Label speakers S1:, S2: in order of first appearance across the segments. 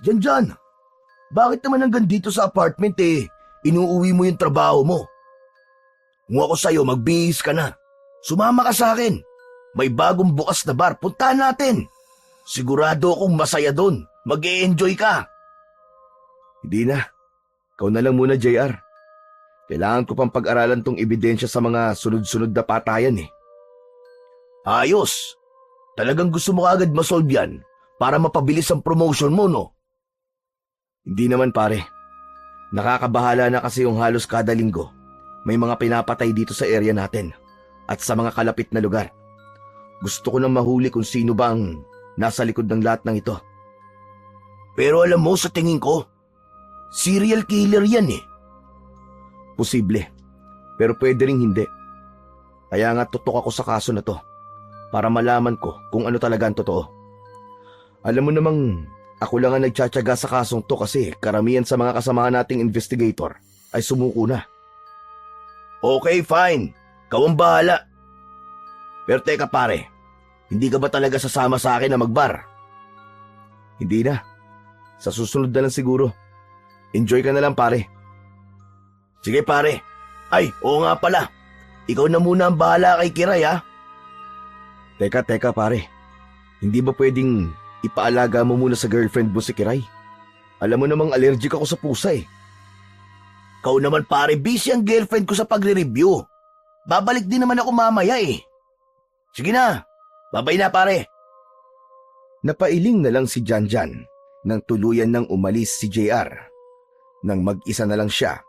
S1: Jan, bakit naman hanggang dito sa apartment inuuwi mo yung trabaho mo? Kung ako sa'yo, magbihis ka na. Sumama ka sa akin. May bagong bukas na bar, puntahan natin. Sigurado akong masaya doon. Mag-e-enjoy ka.
S2: Hindi na. Ikaw na lang muna, JR. Kailangan ko pang pag-aralan tong ebidensya sa mga sunod-sunod na patayan eh.
S1: Ayos. Talagang gusto mo agad masolve yan para mapabilis ang promotion mo, no?
S2: Hindi naman pare. Nakakabahala na kasi yung halos kada linggo. May mga pinapatay dito sa area natin at sa mga kalapit na lugar. Gusto ko nang mahuli kung sino ba ang nasa likod ng lahat ng ito.
S1: Pero alam mo, sa tingin ko, serial killer yan eh.
S2: Posible, pero pwede ring hindi. Kaya nga tutok ako sa kaso na to para malaman ko kung ano talaga ang totoo. Alam mo namang ako lang ang nagtsatsaga sa kasong to kasi karamihan sa mga kasamahan nating investigator ay sumuko na.
S1: Okay, fine. Ikaw ang bahala. Pero teka pare, hindi ka ba talaga sasama sa akin na magbar?
S2: Hindi na. Sa susunod na lang siguro. Enjoy ka na lang pare.
S1: Sige pare. Ay, oo nga pala. Ikaw na muna ang bahala kay Kiray ha.
S2: Teka pare. Hindi ba pwedeng ipaalaga mo muna sa girlfriend mo si Kiray? Alam mo namang allergic ako sa pusa eh.
S1: Ikaw naman pare, busy ang girlfriend ko sa pagre-review. Babalik din naman ako mamaya eh. Sige na, babay na pare.
S2: Napailing na lang si Janjan nang tuluyan nang umalis si JR. Nang mag-isa na lang siya,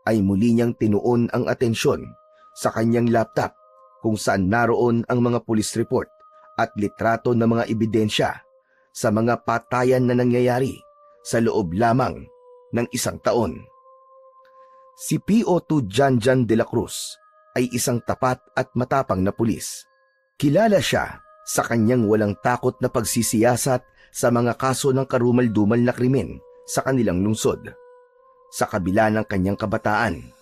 S2: ay muli niyang tinuon ang atensyon sa kanyang laptop kung saan naroon ang mga police report at litrato ng mga ebidensya sa mga patayan na nangyayari sa loob lamang ng isang taon. Si PO2 Janjan de la Cruz ay isang tapat at matapang na pulis. Kilala siya sa kanyang walang takot na pagsisiyasat sa mga kaso ng karumal-dumal na krimen sa kanilang lungsod. Sa kabila ng kanyang kabataan,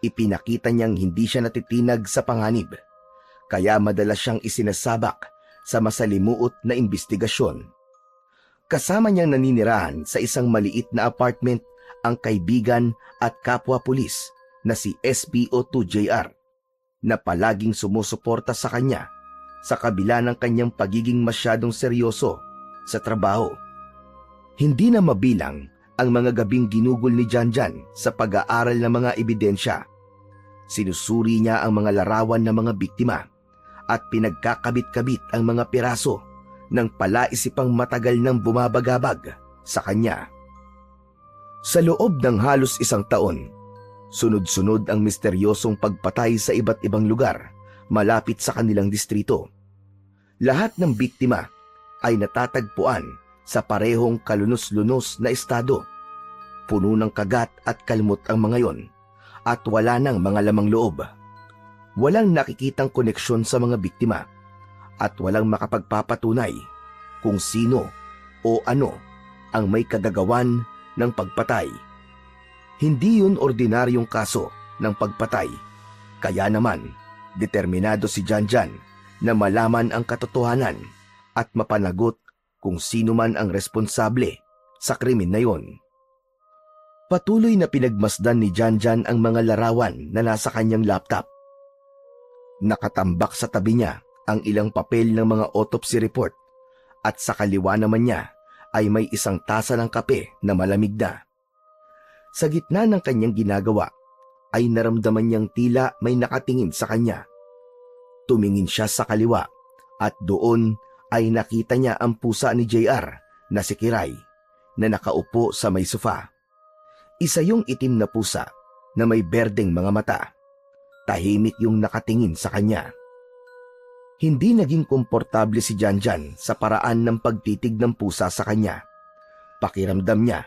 S2: ipinakita niyang hindi siya natitinag sa panganib, kaya madalas siyang isinasabak sa masalimuot na imbestigasyon. Kasama niyang naninirahan sa isang maliit na apartment ang kaibigan at kapwa-pulis na si SPO2JR na palaging sumusuporta sa kanya sa kabila ng kanyang pagiging masyadong seryoso sa trabaho. Hindi na mabilang ang mga gabing ginugol ni Janjan sa pag-aaral ng mga ebidensya. Sinusuri niya ang mga larawan ng mga biktima at pinagkakabit-kabit ang mga piraso ng palaisipang matagal nang bumabagabag sa kanya. Sa loob ng halos isang taon, sunod-sunod ang misteryosong pagpatay sa iba't ibang lugar malapit sa kanilang distrito. Lahat ng biktima ay natatagpuan sa parehong kalunos-lunos na estado. Puno ng kagat at kalmot ang mga yon at wala nang mga lamang loob. Walang nakikitang koneksyon sa mga biktima at walang makapagpapatunay kung sino o ano ang may kagagawan ng pagpatay. Hindi yun ordinaryong kaso ng pagpatay, kaya naman determinado si Janjan na malaman ang katotohanan at mapanagot kung sino man ang responsable sa krimen na yon. Patuloy na pinagmasdan ni Janjan ang mga larawan na nasa kanyang laptop. Nakatambak sa tabi niya ang ilang papel ng mga autopsy report at sa kaliwa naman niya ay may isang tasa ng kape na malamig na. Sa gitna ng kanyang ginagawa ay naramdaman niyang tila may nakatingin sa kanya. Tumingin siya sa kaliwa at doon ay nakita niya ang pusa ni JR na si Kiray na nakaupo sa may sofa. Isa yung itim na pusa na may berdeng mga mata. Tahimik yung nakatingin sa kanya. Hindi naging komportable si Janjan sa paraan ng pagtitig ng pusa sa kanya. Pakiramdam niya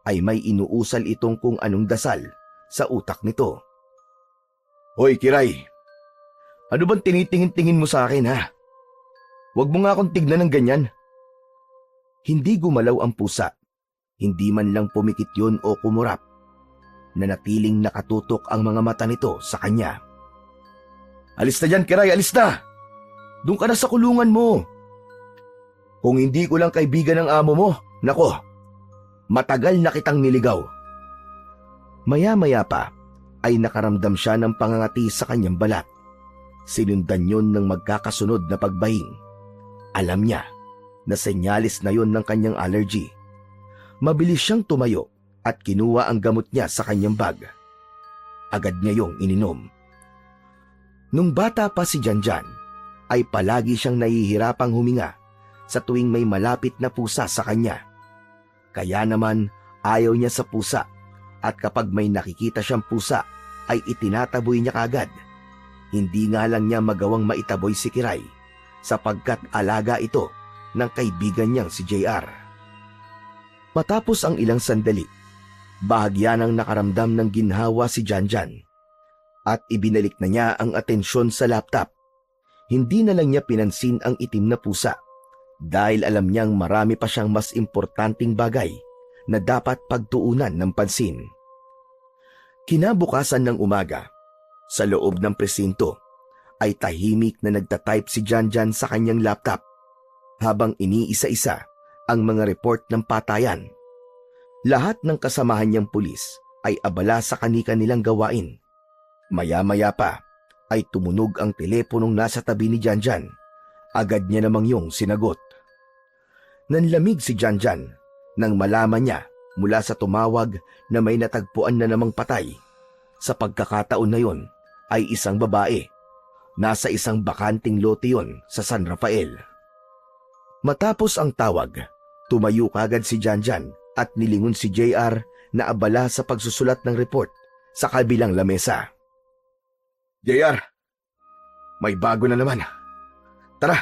S2: ay may inuusal itong kung anong dasal sa utak nito.
S1: Hoy Kiray, ano bang tinitingin-tingin mo sa akin ha? Huwag mo nga akong tignan ng ganyan.
S2: Hindi gumalaw ang pusa. Hindi man lang pumikit yun o kumurap. Nanatiling nakatutok ang mga mata nito sa kanya.
S1: Alis na dyan, Kiray, alis na! Doon ka na sa kulungan mo. Kung hindi ko lang kaibigan ng amo mo, nako, Matagal na kitang niligaw.
S2: Maya-maya pa ay nakaramdam siya ng pangangati sa kanyang balat. Sinundan yun ng magkakasunod na pagbahing. Alam niya na senyalis na yon ng kanyang allergy. Mabilis siyang tumayo at kinuha ang gamot niya sa kanyang bag. Agad niya yung ininom. Nung bata pa si Janjan, ay palagi siyang nahihirapang huminga sa tuwing may malapit na pusa sa kanya. Kaya naman ayaw niya sa pusa at kapag may nakikita siyang pusa ay itinataboy niya kagad. Hindi nga lang niya magawang maitaboy si Kiray sapagkat alaga ito ng kaibigan niyang si JR. Matapos ang ilang sandali, bahagya nang nakaramdam ng ginhawa si Janjan at ibinalik na niya ang atensyon sa laptop. Hindi na lang niya pinansin ang itim na pusa dahil alam niyang marami pa siyang mas importanteng bagay na dapat pagtuunan ng pansin. Kinabukasan ng umaga, sa loob ng presinto, ay tahimik na nagtatype si Janjan sa kanyang laptop habang iniisa-isa ang mga report ng patayan. Lahat ng kasamahan niyang pulis ay abala sa kani-kanilang gawain. Maya-maya pa ay tumunog ang teleponong nasa tabi ni Janjan. Agad niya namang yung sinagot. Nanlamig si Janjan nang malaman niya mula sa tumawag na may natagpuan na namang patay. Sa pagkakataon na yon ay isang babae. Nasa isang bakanting lote yon sa San Rafael. Matapos ang tawag, tumayo kagad si Janjan at nilingon si JR na abala sa pagsusulat ng report sa kabilang lamesa. JR, may bago na naman. Tara!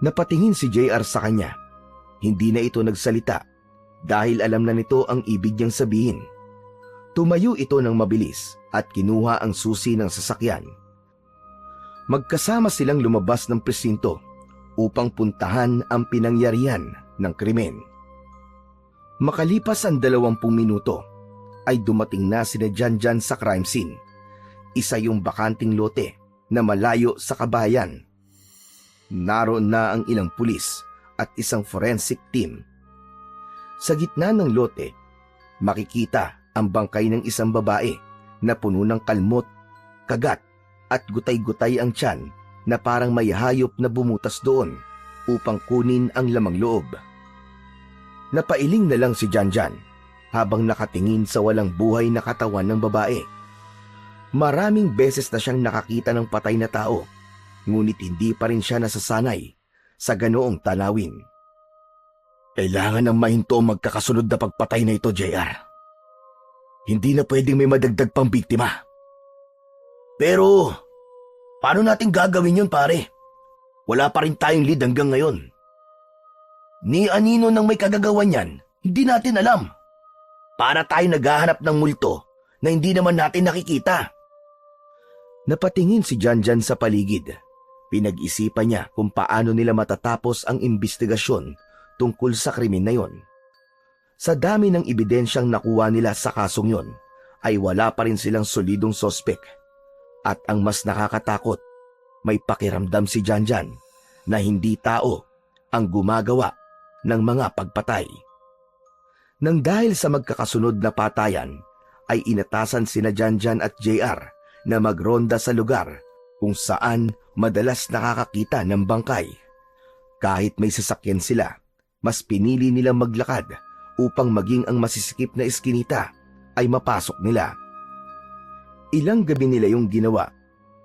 S2: Napatingin si JR sa kanya. Hindi na ito nagsalita dahil alam na nito ang ibig niyang sabihin. Tumayo ito ng mabilis at kinuha ang susi ng sasakyan. Magkasama silang lumabas ng presinto upang puntahan ang pinangyarihan ng krimen. Makalipas ang 20 minuto ay dumating na sina Janjan sa crime scene. Isa yung bakanting lote na malayo sa kabayan. Naroon na ang ilang pulis at isang forensic team. Sa gitna ng lote, makikita ang bangkay ng isang babae na puno ng kalmot, kagat at gutay-gutay ang tiyan na parang may hayop na bumutas doon upang kunin ang lamang loob. Napailing na lang si Janjan habang nakatingin sa walang buhay na katawan ng babae. Maraming beses na siyang nakakita ng patay na tao, ngunit hindi pa rin siya nasasanay sa ganoong tanawin. Kailangan ng mahinto ang magkakasunod na pagpatay na ito, JR. Hindi na pwedeng may madagdag pang biktima. Pero, paano natin gagawin yun, pare? Wala pa rin tayong lead hanggang ngayon. Ni anino nang may kagagawan yan, hindi natin alam. Para tayo naghahanap ng multo na hindi naman natin nakikita. Napatingin si Janjan sa paligid. Pinag-isipan niya kung paano nila matatapos ang imbestigasyon tungkol sa krimen na yon. Sa dami ng ebidensyang nakuha nila sa kasong yon, ay wala pa rin silang solidong sospek. At ang mas nakakatakot, may pakiramdam si Janjan na hindi tao ang gumagawa ng mga pagpatay. Nang dahil sa magkakasunod na patayan, ay inatasan sina Janjan at JR na magronda sa lugar kung saan madalas nakakakita ng bangkay. Kahit may sasakyan sila, mas pinili nilang maglakad upang maging ang masisikip na eskinita ay mapasok nila. Ilang gabi nila yung ginawa,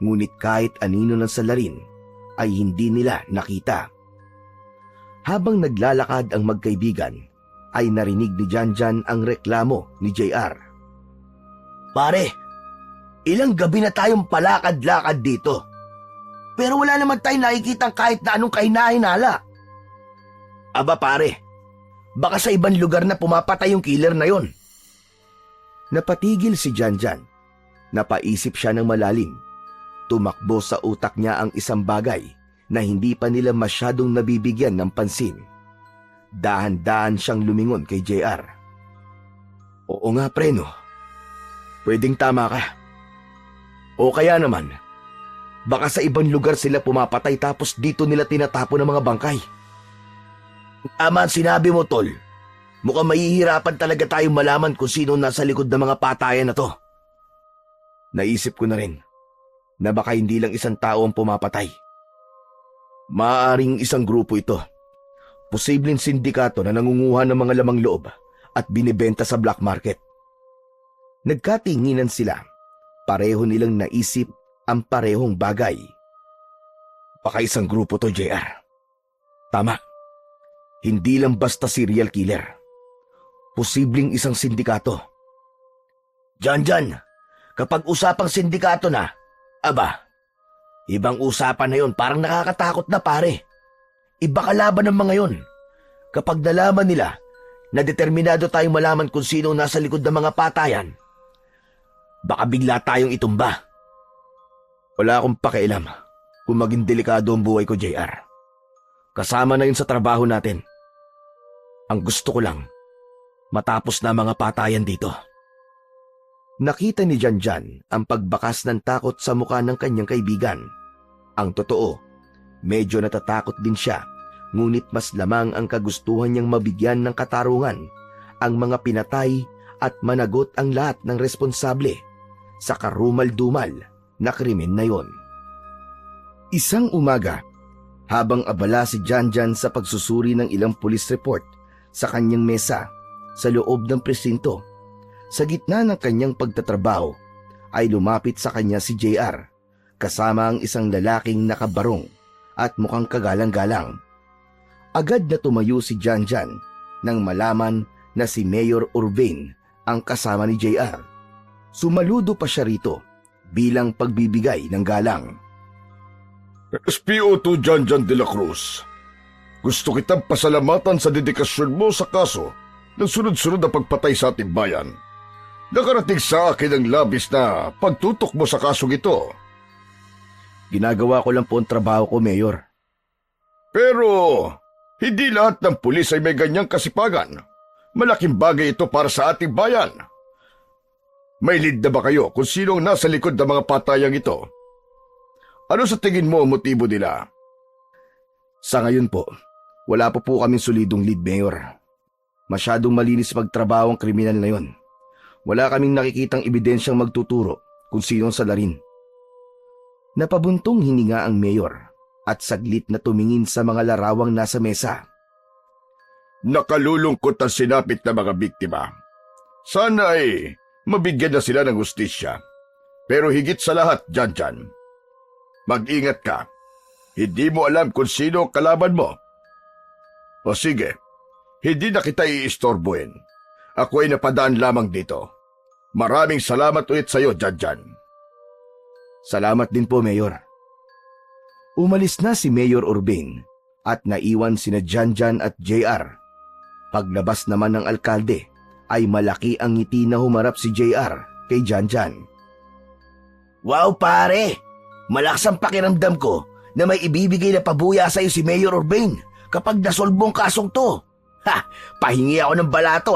S2: ngunit kahit anino ng salarin ay hindi nila nakita. Habang naglalakad ang magkaibigan, ay narinig ni Janjan ang reklamo ni JR. Pare, ilang gabi na tayong palakad-lakad dito. Pero wala naman tayong nakikitang kahit na anong kahinahinala. Aba pare, baka sa ibang lugar na pumapatay yung killer na yon. Napatigil si Janjan. Napaisip siya ng malalim. Tumakbo sa utak niya ang isang bagay na hindi pa nila masyadong nabibigyan ng pansin. Dahan-dahan siyang lumingon kay JR. Oo nga pre no, pwedeng tama ka. O kaya naman, baka sa ibang lugar sila pumapatay tapos dito nila tinatapon ang mga bangkay. Tama ang sinabi mo, tol.
S1: Mukhang mahihirapan talaga tayong malaman kung sino nasa likod ng mga patayan na to.
S2: Naisip ko na rin na baka hindi lang isang tao ang pumapatay.
S1: Maaaring isang grupo ito.
S2: Posibleng sindikato na nangunguha ng mga lamang loob at binibenta sa black market. Nagkatinginan sila. Pareho nilang naisip ang parehong bagay.
S1: Baka isang grupo to, JR.
S2: Tama. Hindi lang basta serial killer. Posibleng isang sindikato.
S1: Janjan, kapag usapang sindikato na, ibang usapan na yon, parang nakakatakot na pare. Iba kalaban ng mga yon. Kapag nalaman nila na determinado tayong malaman kung sino nasa likod ng mga patayan, baka bigla tayong itumba.
S2: Wala akong pakialam kung maging delikado ang buhay ko, JR. Kasama na yun sa trabaho natin. Ang gusto ko lang, matapos na mga patayan dito. Nakita ni Janjan ang pagbakas ng takot sa mukha ng kanyang kaibigan. Ang totoo, medyo natatakot din siya, ngunit mas lamang ang kagustuhan niyang mabigyan ng katarungan ang mga pinatay at managot ang lahat ng responsable sa karumal-dumal na krimen na yon. Isang umaga, habang abala si Janjan sa pagsusuri ng ilang police report sa kanyang mesa sa loob ng presinto, sa gitna ng kanyang pagtatrabaho ay lumapit sa kanya si JR kasama ang isang lalaking nakabarong at mukhang kagalang-galang. Agad na tumayo si Janjan nang malaman na si Mayor Urbane ang kasama ni JR. Sumaludo pa siya rito bilang pagbibigay ng galang.
S3: SPO2 Janjan de la Cruz, gusto kitang pasalamatan sa dedikasyon mo sa kaso ng sunod-sunod na pagpatay sa ating bayan. Nakarating sa akin ang labis na pagtutok mo sa kasong ito.
S2: Ginagawa ko lang po ang trabaho ko, Mayor.
S3: Pero hindi lahat ng pulis ay may ganyang kasipagan. Malaking bagay ito para sa ating bayan. May lead na ba kayo kung sino ang nasa likod ng mga patayang ito? Ano sa tingin mo ang motibo nila?
S2: Sa ngayon po, wala po kaming solidong lead, Mayor. Masyadong malinis magtrabaho ang kriminal na yon. Wala kaming nakikitang ebidensyang magtuturo kung sino ang salarin. Napabuntong hininga ang Mayor at saglit na tumingin sa mga larawang nasa mesa.
S3: Nakalulungkot ang sinapit na mga biktima. Sana ay mabigyan na sila ng hustisya. Pero higit sa lahat, Janjan, mag-ingat ka. Hindi mo alam kung sino ang kalaban mo. O sige, hindi na kita iistorbohin. Ako ay napadaan lamang dito. Maraming salamat ulit sa iyo, Janjan.
S2: Salamat din po, Mayor. Umalis na si Mayor Urbane at naiwan sina Janjan at JR. Paglabas naman ng alkalde ay malaki ang ngiti na humarap si JR kay Janjan.
S1: Wow pare, malakas ang pakiramdam ko na may ibibigay na pabuya sa'yo si Mayor Urbane kapag nasolbong kasong to. Pahingi ako ng balato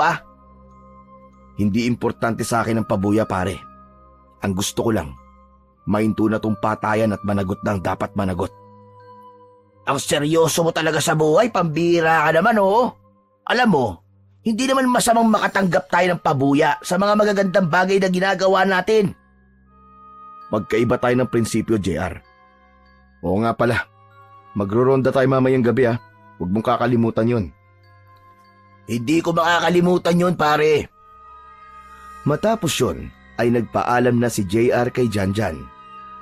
S2: Hindi importante sa akin ang pabuya, pare. Ang gusto ko lang, mainto na tong patayan at managot ng dapat managot.
S1: Ang seryoso mo talaga sa buhay, pambira ka naman Alam mo, hindi naman masamang makatanggap tayo ng pabuya sa mga magagandang bagay na ginagawa natin.
S2: Magkaiba tayo ng prinsipyo, JR. Oo nga pala, magro-ronda tayo mamayang gabi Huwag mong kakalimutan yun.
S1: Hindi ko makakalimutan yun, pare.
S2: Matapos yun, ay nagpaalam na si JR kay Janjan.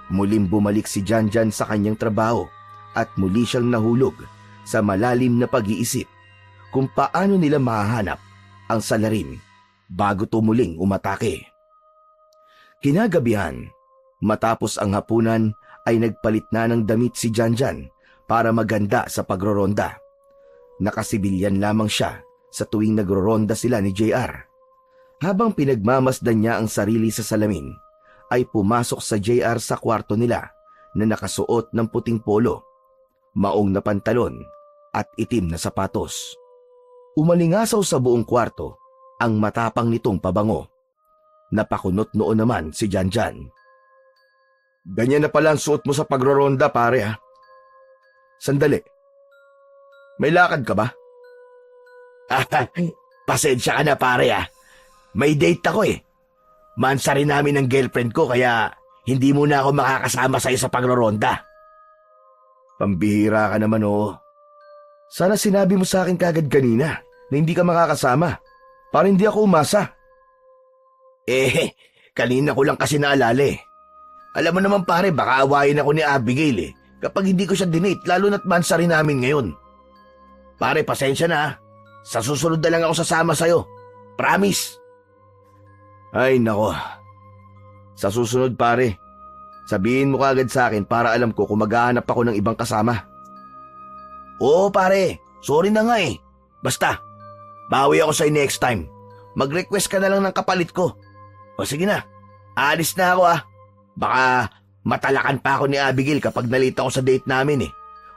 S2: Muling bumalik si Janjan sa kanyang trabaho at muli siyang nahulog sa malalim na pag-iisip kung paano nila mahahanap ang salarin bago tumuling umatake. Kinagabihan, matapos ang hapunan ay nagpalit na ng damit si Janjan para maganda sa pagroronda. Nakasibilyan lamang siya sa tuwing nagroronda sila ni JR. Habang pinagmamasdan niya ang sarili sa salamin, ay pumasok sa JR sa kwarto nila na nakasuot ng puting polo, maong na pantalon at itim na sapatos. Umalingasaw sa buong kwarto ang matapang nitong pabango. Napakunot noon naman si Janjan. Ganyan na pala ang suot mo sa pagroronda, pare Sandali. May lakad ka ba?
S1: Pasensya ka na pare ah. May date ako eh. Mansa rin namin ng girlfriend ko kaya hindi mo na ako makakasama sa'yo sa pagroronda.
S2: Pambihira ka naman oo. Sana sinabi mo sa akin kagad kanina na hindi ka makakasama para hindi ako umasa.
S1: Kanina ko lang kasi naalala eh. Alam mo naman pare, baka awayin ako ni Abigail eh. Kapag hindi ko siya dinate, lalo na't mansa rin namin ngayon. Pare, pasensya na ah. Sa susunod na lang ako sasama sa'yo. Promise.
S2: Ay nako. Sa susunod pare, sabihin mo kagad sa akin para alam ko kung maghahanap ako ng ibang kasama.
S1: Oo pare, sorry na nga eh. Basta, bawi ako sa'yo next time. Mag-request ka na lang ng kapalit ko. O sige na, aalis na ako ah. Baka matalakan pa ako ni Abigail kapag nalita ako sa date namin eh.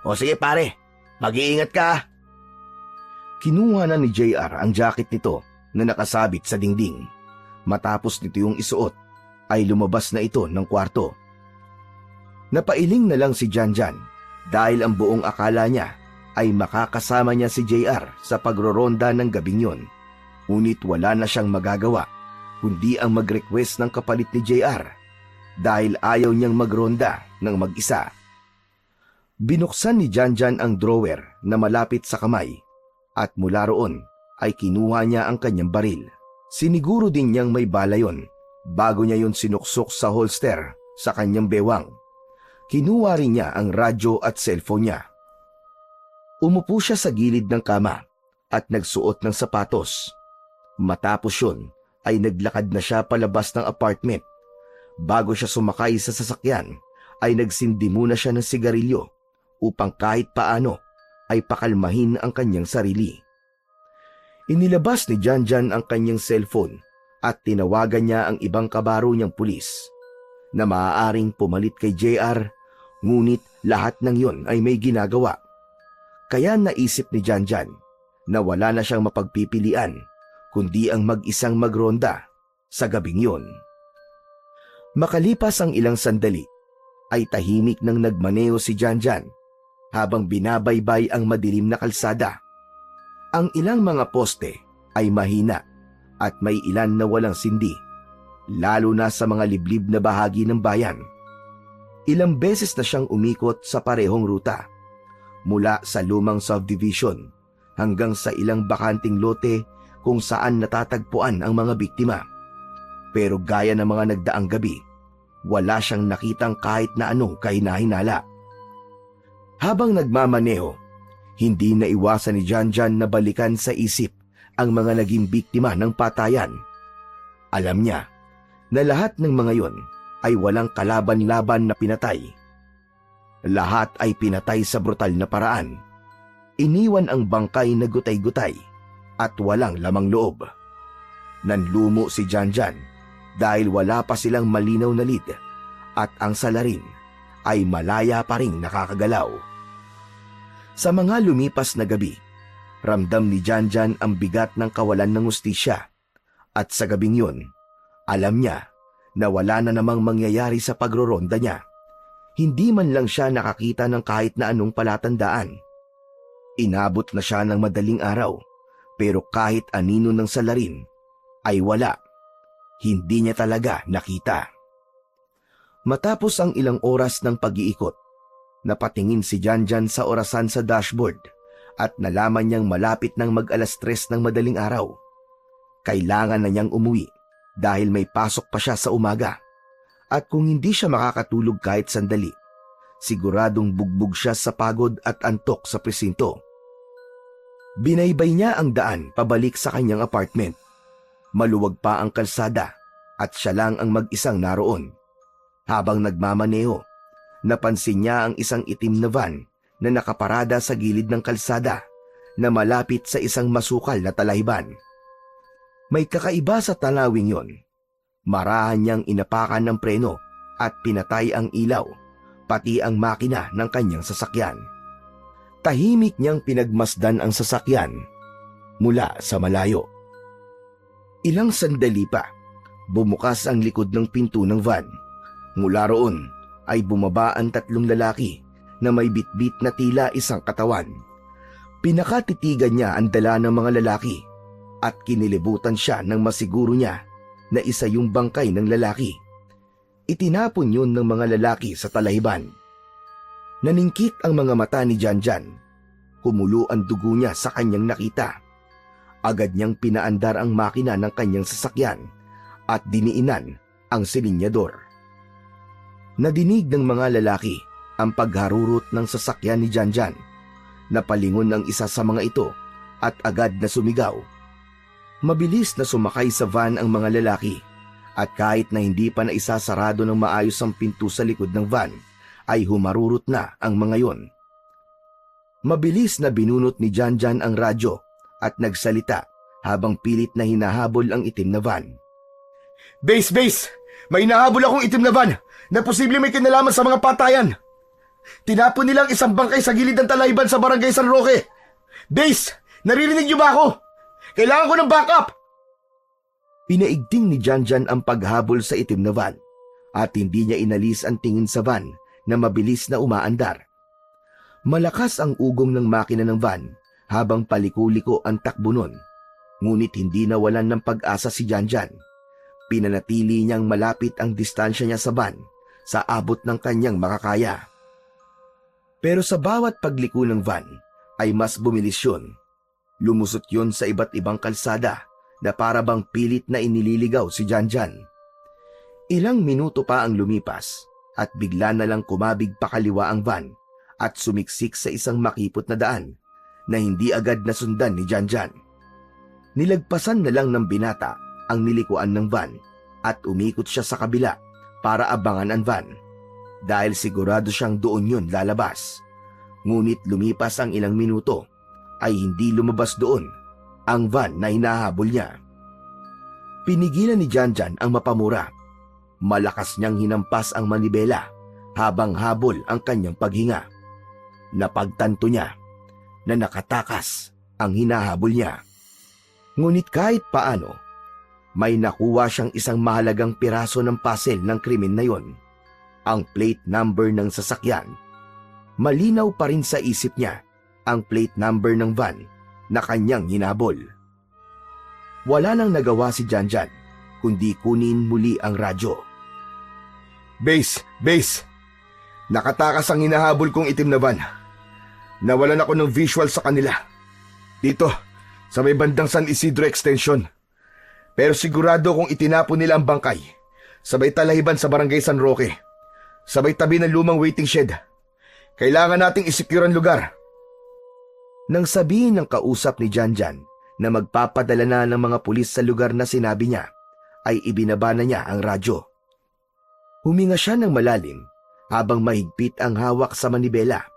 S1: O sige pare, mag-iingat ka ah.
S2: Kinuha na ni JR ang jacket nito na nakasabit sa dingding. Matapos nito yung isuot, ay lumabas na ito ng kwarto. Napailing na lang si Janjan dahil ang buong akala niya ay makakasama niya si JR sa pagroronda ng gabing yon. Ngunit wala na siyang magagawa kundi ang mag-request ng kapalit ni JR dahil ayaw niyang magronda ng mag-isa. Binuksan ni Janjan ang drawer na malapit sa kamay at mula roon ay kinuha niya ang kanyang baril. Siniguro din niyang may bala yon bago niya yon sinuksok sa holster sa kanyang bewang. Kinuha rin niya ang radyo at cellphone niya. Umupo siya sa gilid ng kama at nagsuot ng sapatos. Matapos yun ay naglakad na siya palabas ng apartment. Bago siya sumakay sa sasakyan ay nagsindi muna siya ng sigarilyo upang kahit paano ay pakalmahin ang kanyang sarili. Inilabas ni Janjan ang kanyang cellphone at tinawagan niya ang ibang kabaro niyang pulis na maaaring pumalit kay JR, ngunit lahat ng yon ay may ginagawa. Kaya naisip ni Janjan na wala na siyang mapagpipilian kundi ang mag-isang magronda sa gabing yon. Makalipas ang ilang sandali ay tahimik nang nagmaneho si Janjan habang binabaybay ang madilim na kalsada. Ang ilang mga poste ay mahina at may ilan na walang sindi, lalo na sa mga liblib na bahagi ng bayan. Ilang beses na siyang umikot sa parehong ruta, mula sa lumang subdivision hanggang sa ilang bakanting lote kung saan natatagpuan ang mga biktima. Pero gaya ng mga nagdaang gabi, wala siyang nakitang kahit na anong kahinahinala. Habang nagmamaneho, hindi naiwasan ni Janjan na balikan sa isip ang mga naging biktima ng patayan. Alam niya na lahat ng mga yon ay walang kalaban-laban na pinatay. Lahat ay pinatay sa brutal na paraan. Iniwan ang bangkay na gutay-gutay at walang lamang loob. Nanlumo si Janjan dahil wala pa silang malinaw na lead at ang salarin ay malaya pa ring nakakagalaw. Sa mga lumipas na gabi, ramdam ni Janjan ang bigat ng kawalan ng hustisya at sa gabing yun, alam niya na wala na namang mangyayari sa pagroronda niya. Hindi man lang siya nakakita ng kahit na anong palatandaan. Inabot na siya ng madaling araw, pero kahit anino ng salarin ay wala. Hindi niya talaga nakita. Matapos ang ilang oras ng pag-iikot, napatingin si Janjan sa orasan sa dashboard at nalaman niyang malapit ng mag-alas 3 ng madaling araw. Kailangan na niyang umuwi dahil may pasok pa siya sa umaga. At kung hindi siya makakatulog kahit sandali, siguradong bugbog siya sa pagod at antok sa presinto. Binaybay niya ang daan pabalik sa kanyang apartment. Maluwag pa ang kalsada at siya lang ang mag-isang naroon. Habang nagmamaneho, napansin niya ang isang itim na van na nakaparada sa gilid ng kalsada na malapit sa isang masukal na talahiban. May kakaiba sa tanawing yon. Marahan niyang inapakan ng preno at pinatay ang ilaw, pati ang makina ng kanyang sasakyan. Tahimik niyang pinagmasdan ang sasakyan mula sa malayo. Ilang sandali pa, bumukas ang likod ng pinto ng van. Mula roon ay bumaba ang 3 lalaki na may bitbit na tila isang katawan. Pinakatitigan niya ang dala ng mga lalaki at kinilibutan siya nang masiguro niya na isa yung bangkay ng lalaki. Itinapon yun ng mga lalaki sa talahiban. Naningkit ang mga mata ni Janjan. Kumulo ang dugo niya sa kanyang nakita. Agad niyang pinaandar ang makina ng kanyang sasakyan at diniinan ang silinyador. Nadinig ng mga lalaki ang pagharurot ng sasakyan ni Janjan. Napalingon ang isa sa mga ito at agad na sumigaw. Mabilis na sumakay sa van ang mga lalaki at kahit na hindi pa naisasarado ng maayos ang pinto sa likod ng van, ay humarurot na ang mga yon. Mabilis na binunot ni Janjan ang radyo at nagsalita habang pilit na hinahabol ang itim na van.
S1: Base! May hinahabol akong itim na van na posible may kinalaman sa mga patayan. Tinapon nilang isang bangkay sa gilid ng talayban sa barangay San Roque. Base! Naririnig niyo ba ako? Kailangan ko ng backup!
S2: Pinaigting ni Janjan ang paghabol sa itim na van at hindi niya inalis ang tingin sa van na mabilis na umaandar. Malakas ang ugong ng makina ng van habang paliko-liko ang takbo nun. Ngunit hindi nawalan ng pag-asa si Janjan. Pinanatili niyang malapit ang distansya niya sa van sa abot ng kanyang makakaya. Pero sa bawat pagliko ng van ay mas bumilis yun. Lumusot yun sa iba't ibang kalsada na para bang pilit na inililigaw si Janjan. Ilang minuto pa ang lumipas at bigla na lang kumabig pakaliwa ang van at sumiksik sa isang makipot na daan na hindi agad nasundan ni Janjan. Nilagpasan na lang ng binata ang nilikuan ng van at umikot siya sa kabila para abangan ang van dahil sigurado siyang doon yun lalabas. Ngunit lumipas ang ilang minuto ay hindi lumabas doon ang van na hinahabol niya. Pinigilan ni Janjan ang mapamura. Malakas niyang hinampas ang manibela habang habol ang kanyang paghinga. Napagtanto niya na nakatakas ang hinahabol niya. Ngunit kahit paano, may nakuha siyang isang mahalagang piraso ng puzzle ng krimen na yon, ang plate number ng sasakyan. Malinaw pa rin sa isip niya ang plate number ng van na kanyang hinabol. Wala nang nagawa si Janjan kundi kunin muli ang radyo.
S1: Base! Nakatakas ang hinahabol kong itim na van. Nawalan ako ng visual sa kanila. Dito, sa may bandang San Isidro Extension. Pero sigurado kong itinapon nila ang bangkay. Sabay talahiban sa barangay San Roque. Sabay tabi ng lumang waiting shed. Kailangan nating isecure ang lugar.
S2: Nang sabihin ng kausap ni Janjan na magpapadala na ng mga pulis sa lugar na sinabi niya, ay ibinaba na niya ang radyo. Huminga siya ng malalim habang mahigpit ang hawak sa manibela.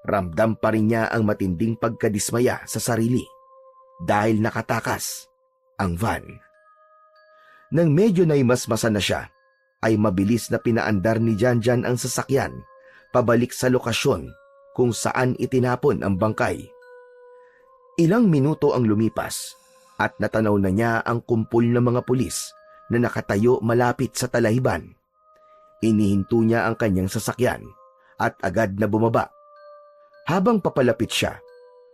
S2: Ramdam pa rin niya ang matinding pagkadismaya sa sarili dahil nakatakas ang van. Nang medyo naimasmasan na siya, ay mabilis na pinaandar ni Janjan ang sasakyan pabalik sa lokasyon kung saan itinapon ang bangkay. Ilang minuto ang lumipas at natanaw na niya ang kumpul ng mga pulis na nakatayo malapit sa talahiban. Inihinto niya ang kanyang sasakyan at agad na bumaba. Habang papalapit siya,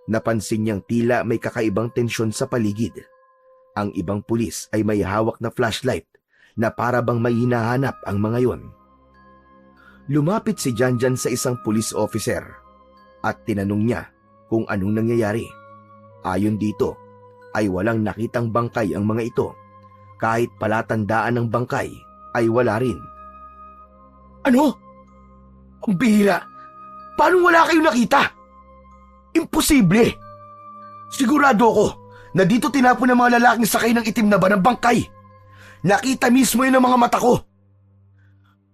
S2: napansin niyang tila may kakaibang tensyon sa paligid. Ang ibang pulis ay may hawak na flashlight na para bang may hinahanap ang mga yon. Lumapit si Janjan sa isang police officer at tinanong niya kung anong nangyayari. Ayon dito, ay walang nakitang bangkay ang mga ito. Kahit palatandaan ng bangkay ay wala rin.
S1: Ano? Ang bihira! Paano wala kayong nakita? Imposible! Sigurado ako na dito tinapon ng mga lalaking sakay ng itim na van ng bangkay. Nakita mismo yun ng mga mata ko.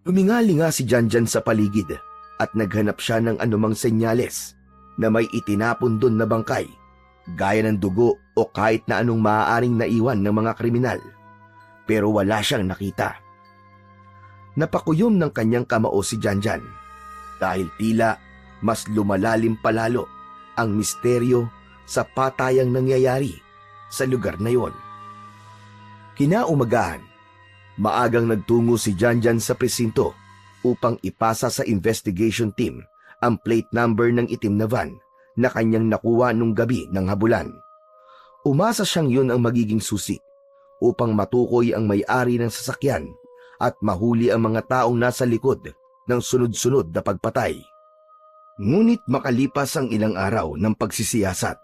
S2: Lumingalinga si Janjan sa paligid at naghanap siya ng anumang senyales na may itinapon doon na bangkay, gaya ng dugo o kahit na anong maaaring naiwan ng mga kriminal. Pero wala siyang nakita. Napakuyom ng kanyang kamao si Janjan dahil tila mas lumalalim palalo ang misteryo sa patayang nangyayari sa lugar na yon. Kinaumagahan, maagang nagtungo si Janjan sa presinto upang ipasa sa investigation team ang plate number ng itim na van na kanyang nakuha nung gabi ng habulan. Umasa siyang yun ang magiging susi upang matukoy ang may-ari ng sasakyan at mahuli ang mga taong nasa likod ng sunod-sunod na pagpatay. Ngunit makalipas ang ilang araw ng pagsisiyasat,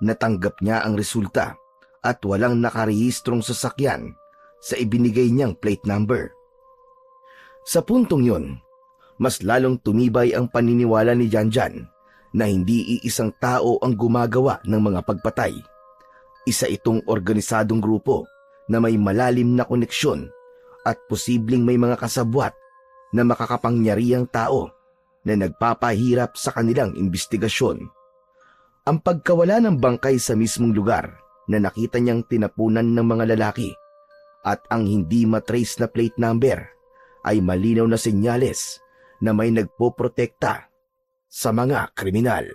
S2: natanggap niya ang resulta at walang nakarehistrong sasakyan sa ibinigay niyang plate number. Sa puntong yun, mas lalong tumibay ang paniniwala ni Janjan na hindi iisang tao ang gumagawa ng mga pagpatay. Isa itong organisadong grupo na may malalim na koneksyon at posibleng may mga kasabwat na makakapangyarihang tao na nagpapahirap sa kanilang imbestigasyon. Ang pagkawala ng bangkay sa mismong lugar na nakita niyang tinapunan ng mga lalaki at ang hindi matrace na plate number ay malinaw na senyales na may nagpoprotekta sa mga kriminal.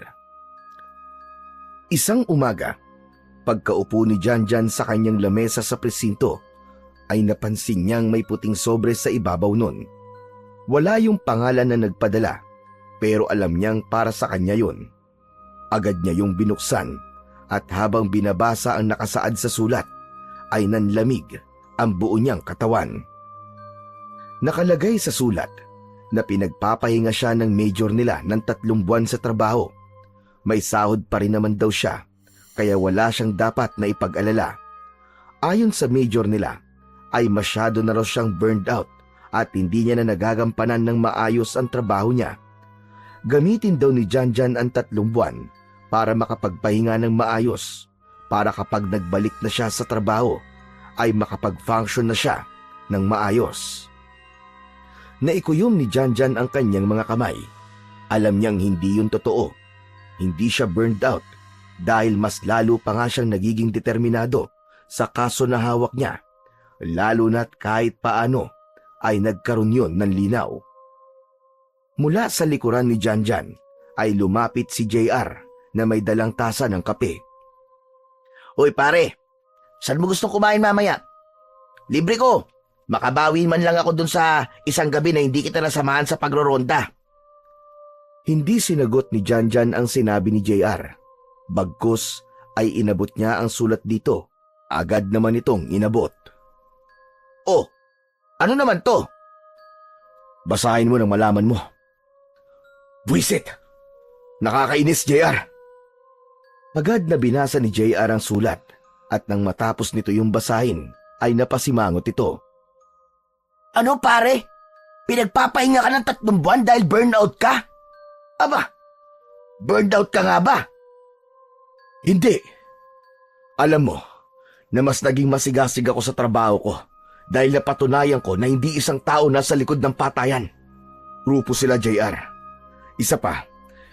S2: Isang umaga, pagkaupo ni Janjan sa kanyang lamesa sa presinto, ay napansin niyang may puting sobre sa ibabaw nun. Wala yung pangalan na nagpadala, pero alam niyang para sa kanya yun. Agad niya yung binuksan at habang binabasa ang nakasaad sa sulat, ay nanlamig ang buo niyang katawan. Nakalagay sa sulat na pinagpapahinga siya ng major nila ng 3 buwan sa trabaho. May sahod pa rin naman daw siya, kaya wala siyang dapat na ipag-alala. Ayon sa major nila, ay masyado na raw siyang burned out at hindi niya na nagagampanan ng maayos ang trabaho niya. Gamitin daw ni Janjan ang 3 buwan para makapagpahinga ng maayos, para kapag nagbalik na siya sa trabaho, ay makapag-function na siya ng maayos. Naikuyom ni Janjan ang kanyang mga kamay. Alam niyang hindi yun totoo. Hindi siya burned out dahil mas lalo pa nga siyang nagiging determinado sa kaso na hawak niya, lalo na't kahit paano ay nagkaroon yun ng linaw. Mula sa likuran ni Janjan ay lumapit si JR na may dalang tasa ng kape.
S1: Uy pare, saan mo gustong kumain mamaya? Libre ko. Makabawi man lang ako dun sa isang gabi na hindi kita nasamahan sa pagroronda.
S2: Hindi sinagot ni Janjan ang sinabi ni JR. Bagkus ay inabot niya ang sulat dito. Agad naman itong inabot.
S1: Oh, ano naman to?
S2: Basahin mo nang malaman mo.
S1: Buisit!
S2: Nakakainis, JR. Agad na binasa ni JR ang sulat at nang matapos nito yung basahin ay napasimangot ito.
S1: Ano pare? Pinagpapahinga ka ng 3 buwan dahil burnout ka? Aba, burnout ka nga ba?
S2: Hindi. Alam mo na mas naging masigasig ako sa trabaho ko dahil napatunayan ko na hindi isang tao nasa likod ng patayan. Grupo sila, JR. Isa pa,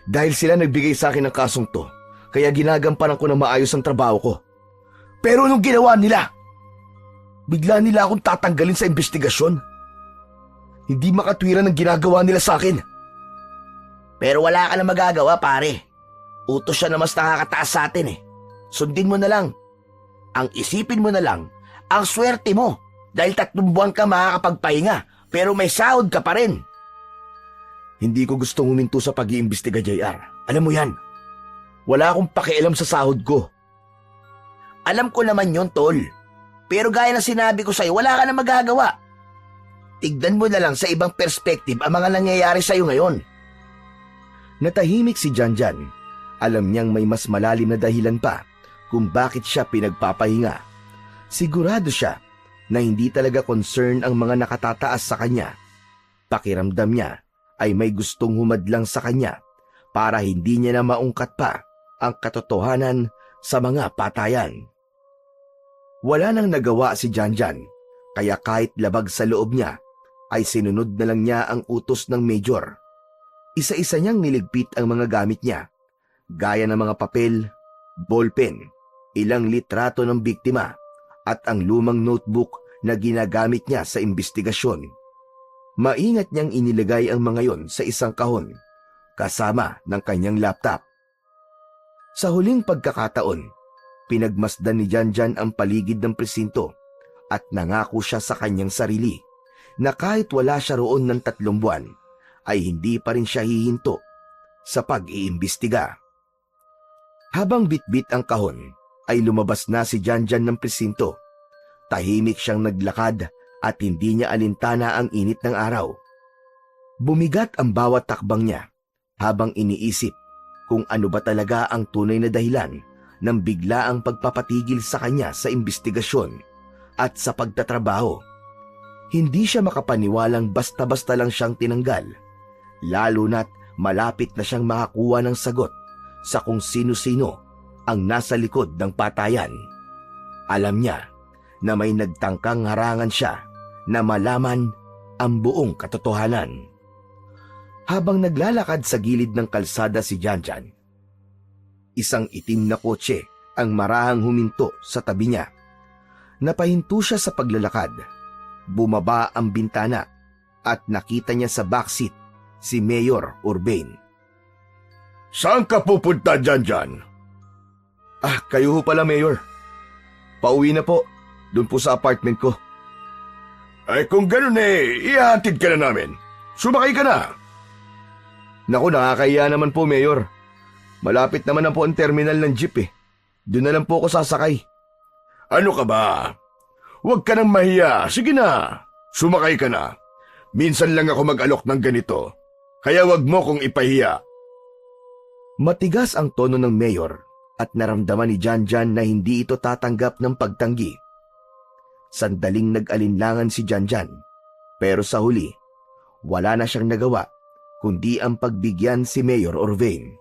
S2: dahil sila nagbigay sa akin ng kasong to, kaya ginagampanan ko na maayos ang trabaho ko.
S1: Pero anong ginawa nila? Bigla nila akong tatanggalin sa investigasyon.
S2: Hindi makatwiran ang ginagawa nila sa akin.
S1: Pero wala ka na magagawa pare. Utos siya na mas nakakataas sa atin eh. Sundin mo na lang. Ang isipin mo na lang, ang swerte mo dahil 3 buwan ka makakapagpahinga pero may sahod ka pa rin.
S2: Hindi ko gustong huminto sa pag-iimbestiga, JR. Alam mo yan.
S1: Wala akong pakialam sa sahod ko. Alam ko naman yon tol. Pero gaya na sinabi ko sa'yo, wala ka na magagawa. Tignan mo na lang sa ibang perspective ang mga nangyayari sa'yo ngayon.
S2: Natahimik si Janjan. Alam niyang may mas malalim na dahilan pa kung bakit siya pinagpapahinga. Sigurado siya na hindi talaga concern ang mga nakatataas sa kanya. Pakiramdam niya ay may gustong humadlang sa kanya para hindi niya na maungkat pa ang katotohanan sa mga patayan. Wala nang nagawa si Janjan, kaya kahit labag sa loob niya, ay sinunod na lang niya ang utos ng major. Isa-isa niyang niligpit ang mga gamit niya, gaya ng mga papel, ballpen, ilang litrato ng biktima, at ang lumang notebook na ginagamit niya sa imbestigasyon. Maingat niyang inilagay ang mga yon sa isang kahon, kasama ng kanyang laptop. Sa huling pagkakataon, pinagmasdan ni Janjan ang paligid ng presinto at nangako siya sa kanyang sarili na kahit wala siya roon ng 3 buwan, ay hindi pa rin siya hihinto sa pag-iimbestiga. Habang bitbit ang kahon, ay lumabas na si Janjan ng presinto. Tahimik siyang naglakad at hindi niya alintana ang init ng araw. Bumigat ang bawat takbang niya habang iniisip kung ano ba talaga ang tunay na dahilan ng biglaang pagpapatigil sa kanya sa imbestigasyon at sa pagtatrabaho. Hindi siya makapaniwalang basta-basta lang siyang tinanggal, lalo na't malapit na siyang makakuha ng sagot sa kung sino-sino ang nasa likod ng patayan. Alam niya na may nagtangkang harangan siya na malaman ang buong katotohanan. Habang naglalakad sa gilid ng kalsada si Janjan, isang itim na kotse ang marahang huminto sa tabi niya. Napahinto siya sa paglalakad. Bumaba ang bintana at nakita niya sa backseat si Mayor Urbane.
S3: Saan ka pupunta, Janjan?
S2: Ah, kayo ho pala, Mayor. Pauwi na po. Doon po sa apartment ko.
S3: Ay kung ganun ihahatid ka na namin. Sumakay ka na.
S2: Naku, nakakahiya naman po, Mayor. Malapit naman na po ang terminal ng jeep eh. Doon na lang po ako sasakay.
S3: Ano ka ba? Huwag ka nang mahiya. Sige na. Sumakay ka na. Minsan lang ako mag-alok ng ganito. Kaya wag mo kong ipahiya.
S2: Matigas ang tono ng Mayor at naramdaman ni Janjan na hindi ito tatanggap ng pagtanggi. Sandaling nag-alinlangan si Janjan, pero sa huli, wala na siyang nagawa kundi ang pagbigyan si Mayor Urbane.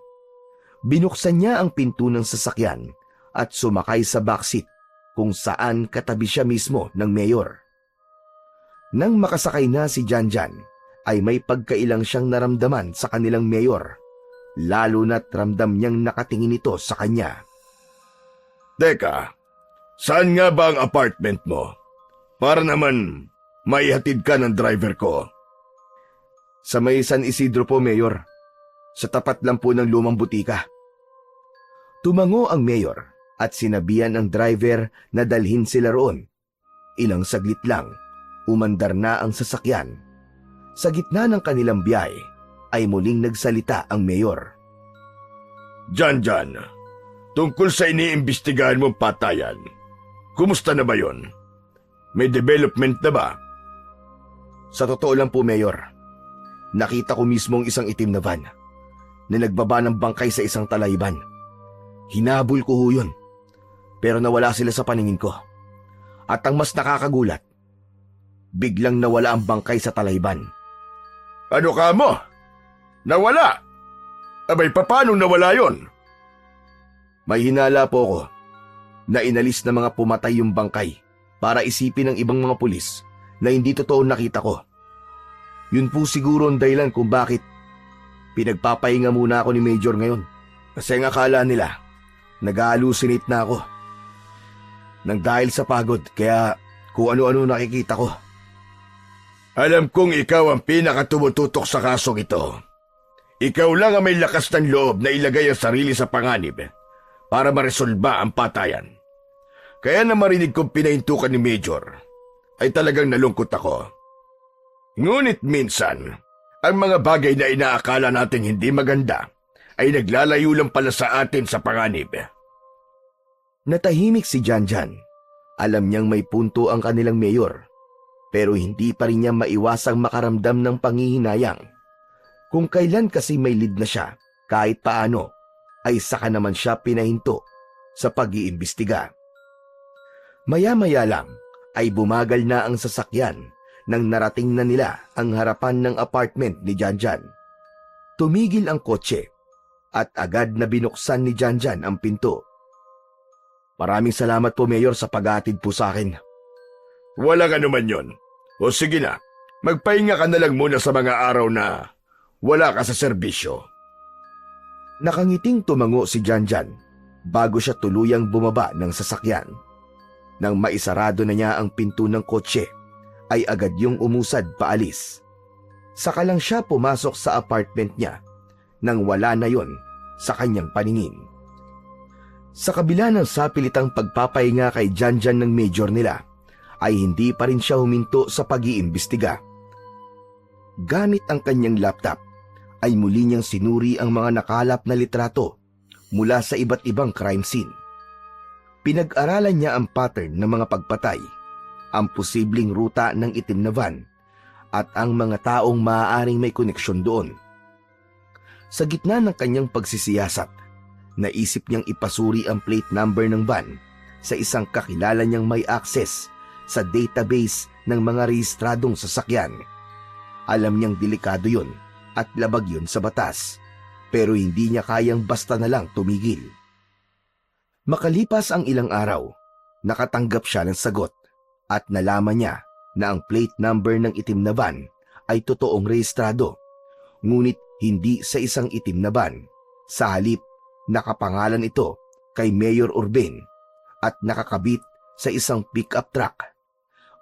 S2: Binuksan niya ang pinto ng sasakyan at sumakay sa backseat kung saan katabi siya mismo ng Mayor. Nang makasakay na si Janjan, ay may pagkailang siyang naramdaman sa kanilang Mayor, lalo na't ramdam niyang nakatingin ito sa kanya.
S3: Teka, saan nga ba ang apartment mo? Para naman maihatid ka ng driver ko.
S2: Sa may San Isidro po, Mayor. Sa tapat lang po ng lumang butika. Tumango ang Mayor at sinabihan ang driver na dalhin sila roon. Ilang saglit lang, umandar na ang sasakyan. Sa gitna ng kanilang biyahe, ay muling nagsalita ang Mayor.
S3: Janjan, tungkol sa iniimbestigahan mong patayan, kumusta na ba yon? May development na ba?
S2: Sa totoo lang po, Mayor, nakita ko mismo ang isang itim na van na nagbaba ng bangkay sa isang talayban. Hinabol ko ho yun, pero nawala sila sa paningin ko. At ang mas nakakagulat, biglang nawala ang bangkay sa talayban.
S3: Ano ka mo? Nawala? Abay, paano nawala yon?
S2: May hinala po ako na inalis na mga pumatay yung bangkay para isipin ng ibang mga pulis na hindi totoo nakita ko. Yun po siguro ang dahilan kung bakit pinagpapahinga muna ako ni Major ngayon. Kasi ang akala nila, nag-hallucinate na ako. Nang dahil sa pagod, kaya kung ano-ano nakikita ko.
S3: Alam kong ikaw ang pinakatumututok sa kasong ito. Ikaw lang ang may lakas ng loob na ilagay ang sarili sa panganib para maresolba ang patayan. Kaya na marinig kong pinahintukan ni Major, ay talagang nalungkot ako. Ngunit minsan, ang mga bagay na inaakala nating hindi maganda ay naglalayo lang pala sa atin sa panganib.
S2: Natahimik si Janjan. Alam niyang may punto ang kanilang Mayor, pero hindi pa rin niya maiwasang makaramdam ng panghihinayang. Kung kailan kasi may lead na siya, kahit paano, ay saka naman siya pinahinto sa pag-iimbestiga. Maya-maya lang ay bumagal na ang sasakyan nang narating na nila ang harapan ng apartment ni Janjan. Tumigil ang kotse at agad na binuksan ni Janjan ang pinto. Maraming salamat po, Mayor, sa pag-aatid po sa akin.
S3: Walang anuman yon. O sige na, magpahinga ka na lang muna sa mga araw na wala ka sa serbisyo.
S2: Nakangiting tumango si Janjan bago siya tuluyang bumaba ng sasakyan. Nang maisarado na niya ang pinto ng kotse, ay agad yung umusad paalis. Saka lang siya pumasok sa apartment niya nang wala na yon sa kanyang paningin. Sa kabila ng sapilitang pagpapahinga kay Janjan ng Major nila, ay hindi pa rin siya huminto sa pag-iimbestiga. Gamit ang kanyang laptop, ay muli niyang sinuri ang mga nakalap na litrato mula sa iba't ibang crime scene. Pinag-aralan niya ang pattern ng mga pagpatay, ang posibleng ruta ng itim na van, at ang mga taong maaaring may koneksyon doon. Sa gitna ng kanyang pagsisiyasat, naisip niyang ipasuri ang plate number ng van sa isang kakilala niyang may access sa database ng mga rehistradong sasakyan. Alam niyang delikado yun at labag yun sa batas, pero hindi niya kayang basta na lang tumigil. Makalipas ang ilang araw, nakatanggap siya ng sagot at nalaman niya na ang plate number ng itim na van ay totoong rehistrado, ngunit hindi sa isang itim na van. Sa halip, nakapangalan ito kay Mayor Urbane at nakakabit sa isang pickup truck.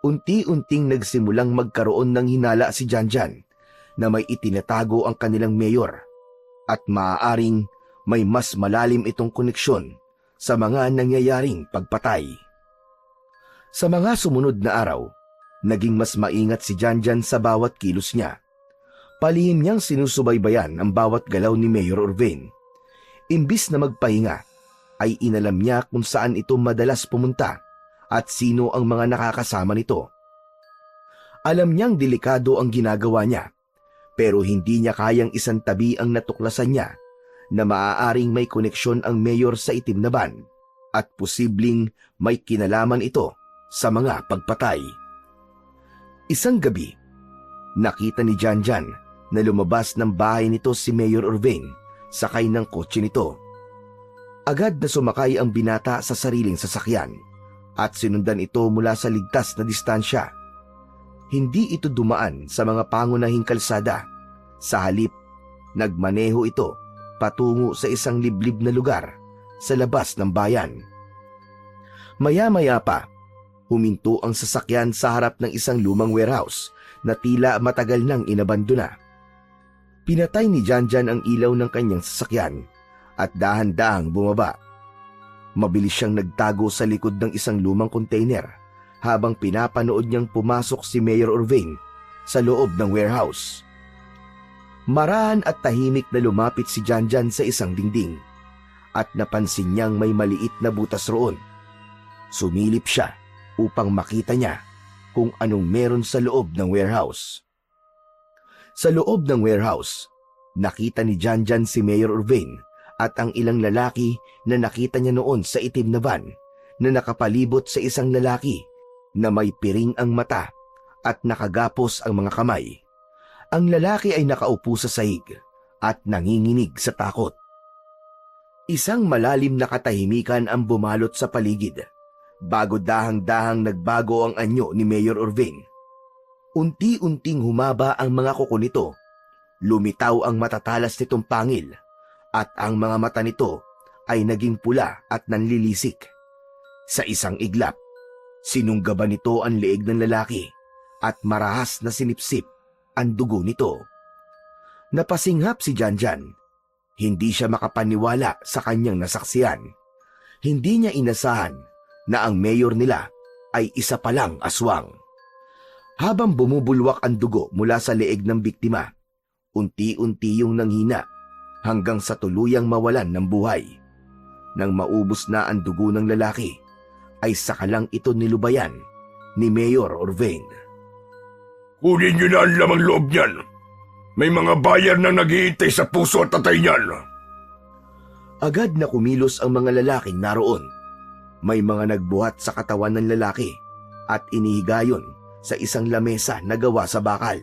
S2: Unti-unting nagsimulang magkaroon ng hinala si Janjan na may itinatago ang kanilang mayor at maaaring may mas malalim itong koneksyon sa mga nangyayaring pagpatay. Sa mga sumunod na araw, naging mas maingat si Janjan sa bawat kilos niya. Palihim niyang sinusubaybayan ang bawat galaw ni Mayor Urbane. Imbis na magpahinga, ay inalam niya kung saan ito madalas pumunta at sino ang mga nakakasama nito. Alam niyang delikado ang ginagawa niya, pero hindi niya kayang isantabi ang natuklasan niya na maaaring may koneksyon ang mayor sa itim na van at posibleng may kinalaman ito sa mga pagpatay. Isang gabi, nakita ni Janjan na lumabas ng bahay nito si Mayor Urbane sakay ng kotse nito. Agad na sumakay ang binata sa sariling sasakyan at sinundan ito mula sa ligtas na distansya. Hindi ito dumaan sa mga pangunahing kalsada. Sa halip, nagmaneho ito patungo sa isang liblib na lugar sa labas ng bayan. Maya-maya pa, huminto ang sasakyan sa harap ng isang lumang warehouse na tila matagal nang inabandona. Pinatay ni Janjan ang ilaw ng kanyang sasakyan at dahan-dahang bumaba. Mabilis siyang nagtago sa likod ng isang lumang container habang pinapanood niyang pumasok si Mayor Urbane sa loob ng warehouse. Marahan at tahimik na lumapit si Janjan sa isang dingding at napansin niyang may maliit na butas roon. Sumilip siya upang makita niya kung anong meron sa loob ng warehouse. Sa loob ng warehouse, nakita ni Janjan si Mayor Urbane at ang ilang lalaki na nakita niya noon sa itim na van na nakapalibot sa isang lalaki na may piring ang mata at nakagapos ang mga kamay. Ang lalaki ay nakaupo sa sahig at nanginginig sa takot. Isang malalim na katahimikan ang bumalot sa paligid bago dahang-dahang nagbago ang anyo ni Mayor Urbane. Unti-unting humaba ang mga kuko nito, lumitaw ang matatalas nitong pangil at ang mga mata nito ay naging pula at nanlilisik. Sa isang iglap, sinunggaban nito ang leeg ng lalaki at marahas na sinipsip ang dugo nito. Napasinghap si Janjan. Hindi siya makapaniwala sa kanyang nasaksiyan. Hindi niya inasahan na ang mayor nila ay isa palang aswang. Habang bumubulwak ang dugo mula sa leeg ng biktima, unti-unti yung nanghina hanggang sa tuluyang mawalan ng buhay. Nang maubos na ang dugo ng lalaki, ay sakalang ito nilubayan ni Mayor Urbane.
S3: Kunin niyo na ang lamang loob niyan. May mga bayar na naghihintay sa puso at tatay niyan.
S2: Agad na kumilos ang mga lalaking naroon. May mga nagbuhat sa katawan ng lalaki at inihiga yun sa isang lamesa na gawa sa bakal.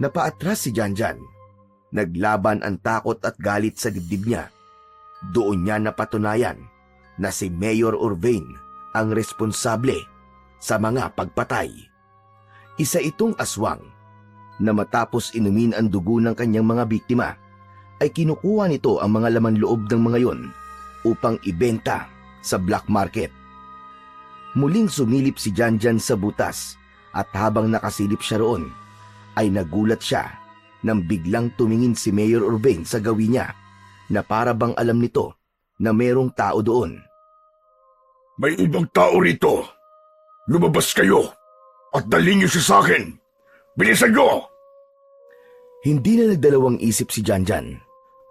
S2: Napaatras si Janjan. Naglaban ang takot at galit sa dibdib niya. Doon niya napatunayan na si Mayor Urbane ang responsable sa mga pagpatay. Isa itong aswang na matapos inumin ang dugo ng kanyang mga biktima, ay kinukuha nito ang mga laman loob ng mga yon upang ibenta sa black market. Muling sumilip si Janjan sa butas at habang nakasilip siya roon, ay nagulat siya nang biglang tumingin si Mayor Urbane sa gawin niya na para bang alam nito na merong tao doon.
S3: May ibang tao rito. Lumabas kayo at dalhin niyo siya sa akin. Bilisan niyo!
S2: Hindi na nagdalawang isip si Janjan.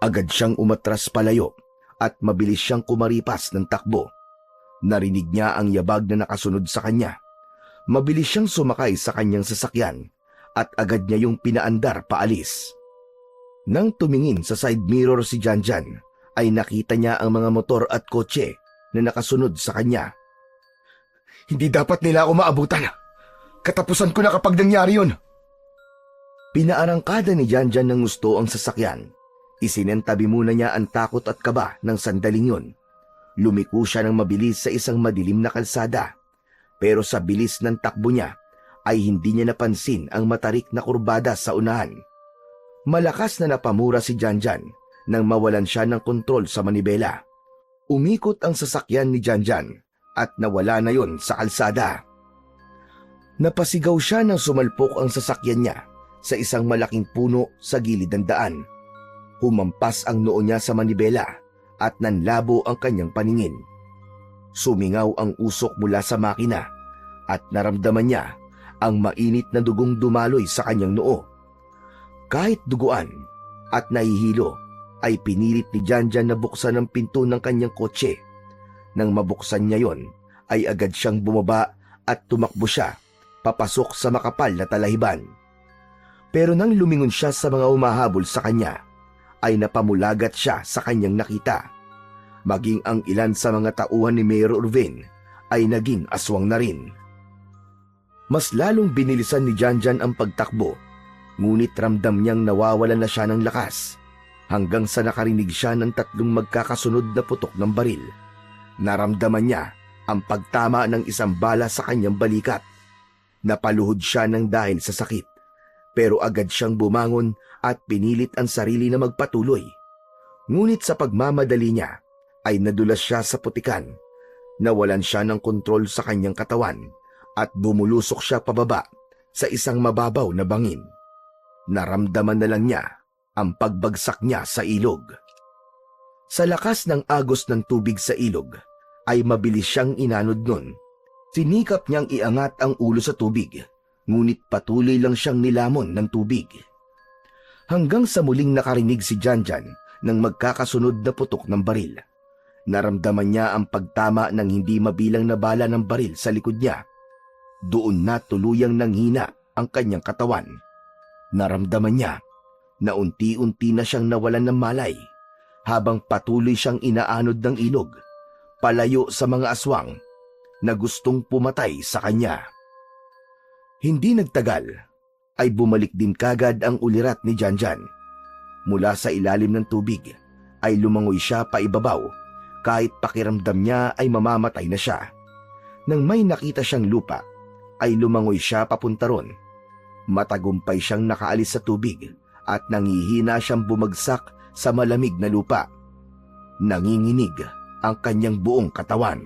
S2: Agad siyang umatras palayo at mabilis siyang kumaripas ng takbo Narinig niya ang yabag na nakasunod sa kanya. Mabilis siyang sumakay sa kanyang sasakyan at agad niya yung pinaandar paalis. Nang tumingin sa side mirror si Janjan, ay nakita niya ang mga motor at kotse na nakasunod sa kanya. Hindi dapat nila ako maabutan. Katapusan ko na kapag nangyari yun. Pinaarangkada ni Janjan ng gusto ang sasakyan. Isinentabi muna niya ang takot at kaba ng sandaling yun. Lumiko siya ng mabilis sa isang madilim na kalsada. Pero sa bilis ng takbo niya, ay hindi niya napansin ang matarik na kurbada sa unahan. Malakas na napamura si Janjan nang mawalan siya ng kontrol sa manibela. Umikot ang sasakyan ni Janjan at nawala na yon sa kalsada. Napasigaw siya nang sumalpok ang sasakyan niya sa isang malaking puno sa gilid ng daan. Humampas ang noo niya sa manibela at nanlabo ang kanyang paningin. Sumingaw ang usok mula sa makina at naramdaman niya ang mainit na dugong dumaloy sa kanyang noo. Kahit duguan at nahihilo, ay pinilit ni Janjan na buksan ang pinto ng kanyang kotse. Nang mabuksan niya yon, ay agad siyang bumaba at tumakbo siya papasok sa makapal na talahiban. Pero nang lumingon siya sa mga umahabol sa kanya, ay napamulagat siya sa kanyang nakita. Maging ang ilan sa mga tauhan ni Mayor Urvin ay naging aswang na rin. Mas lalong binilisan ni Janjan ang pagtakbo, ngunit ramdam niyang nawawalan na siya ng lakas hanggang sa nakarinig siya ng 3 magkakasunod na putok ng baril. Naramdaman niya ang pagtama ng isang bala sa kanyang balikat. Napaluhod siya ng dahil sa sakit, pero agad siyang bumangon at pinilit ang sarili na magpatuloy. Ngunit sa pagmamadali niya, ay nadulas siya sa putikan. Nawalan siya ng kontrol sa kanyang katawan at bumulusok siya pababa sa isang mababaw na bangin. Naramdaman na lang niya ang pagbagsak niya sa ilog. Sa lakas ng agos ng tubig sa ilog, ay mabilis siyang inanod nun. Sinikap niyang iangat ang ulo sa tubig, ngunit patuloy lang siyang nilamon ng tubig. Hanggang sa muling nakarinig si Janjan ng magkakasunod na putok ng baril. Naramdaman niya ang pagtama ng hindi mabilang na bala ng baril sa likod niya. Doon na tuluyang nanghina ang kanyang katawan. Naramdaman niya na unti-unti na siyang nawalan ng malay habang patuloy siyang inaanod ng ilog, palayo sa mga aswang na gustong pumatay sa kanya. Hindi nagtagal, ay bumalik din kagad ang ulirat ni Janjan. Mula sa ilalim ng tubig, ay lumangoy siya paibabaw kahit pakiramdam niya ay mamamatay na siya. Nang may nakita siyang lupa, ay lumangoy siya papunta ron. Matagumpay siyang nakaalis sa tubig at nangihina siyang bumagsak sa malamig na lupa. Nanginginig ang kanyang buong katawan.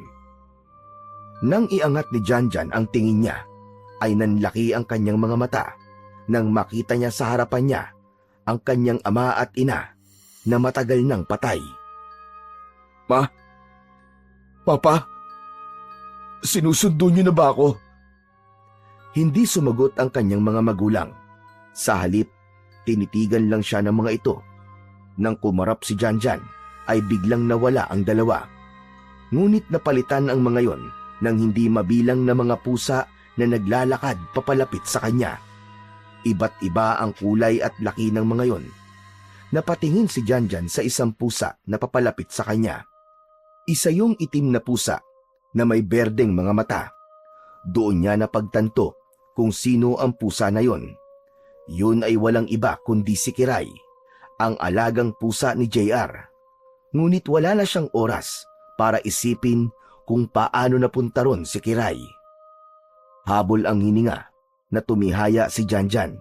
S2: Nang iangat ni Janjan ang tingin niya, ay nanlaki ang kanyang mga mata nang makita niya sa harapan niya ang kanyang ama at ina na matagal nang patay. Ma? Papa? Sinusundo niyo na ba ako? Hindi sumagot ang kanyang mga magulang. Sa halip, tinitigan lang siya ng mga ito. Nang kumarap si Janjan, ay biglang nawala ang dalawa. Ngunit napalitan ang mga yon ng hindi mabilang na mga pusa na naglalakad papalapit sa kanya. Iba't iba ang kulay at laki ng mga yon. Napatingin si Janjan sa isang pusa na papalapit sa kanya. Isa yung itim na pusa na may berdeng mga mata. Doon niya napagtanto kung sino ang pusa na yon. Yun ay walang iba kundi si Kiray, ang alagang pusa ni JR. Ngunit wala na siyang oras para isipin kung paano napunta ron si Kiray. Habol ang hininga na tumihaya si Janjan.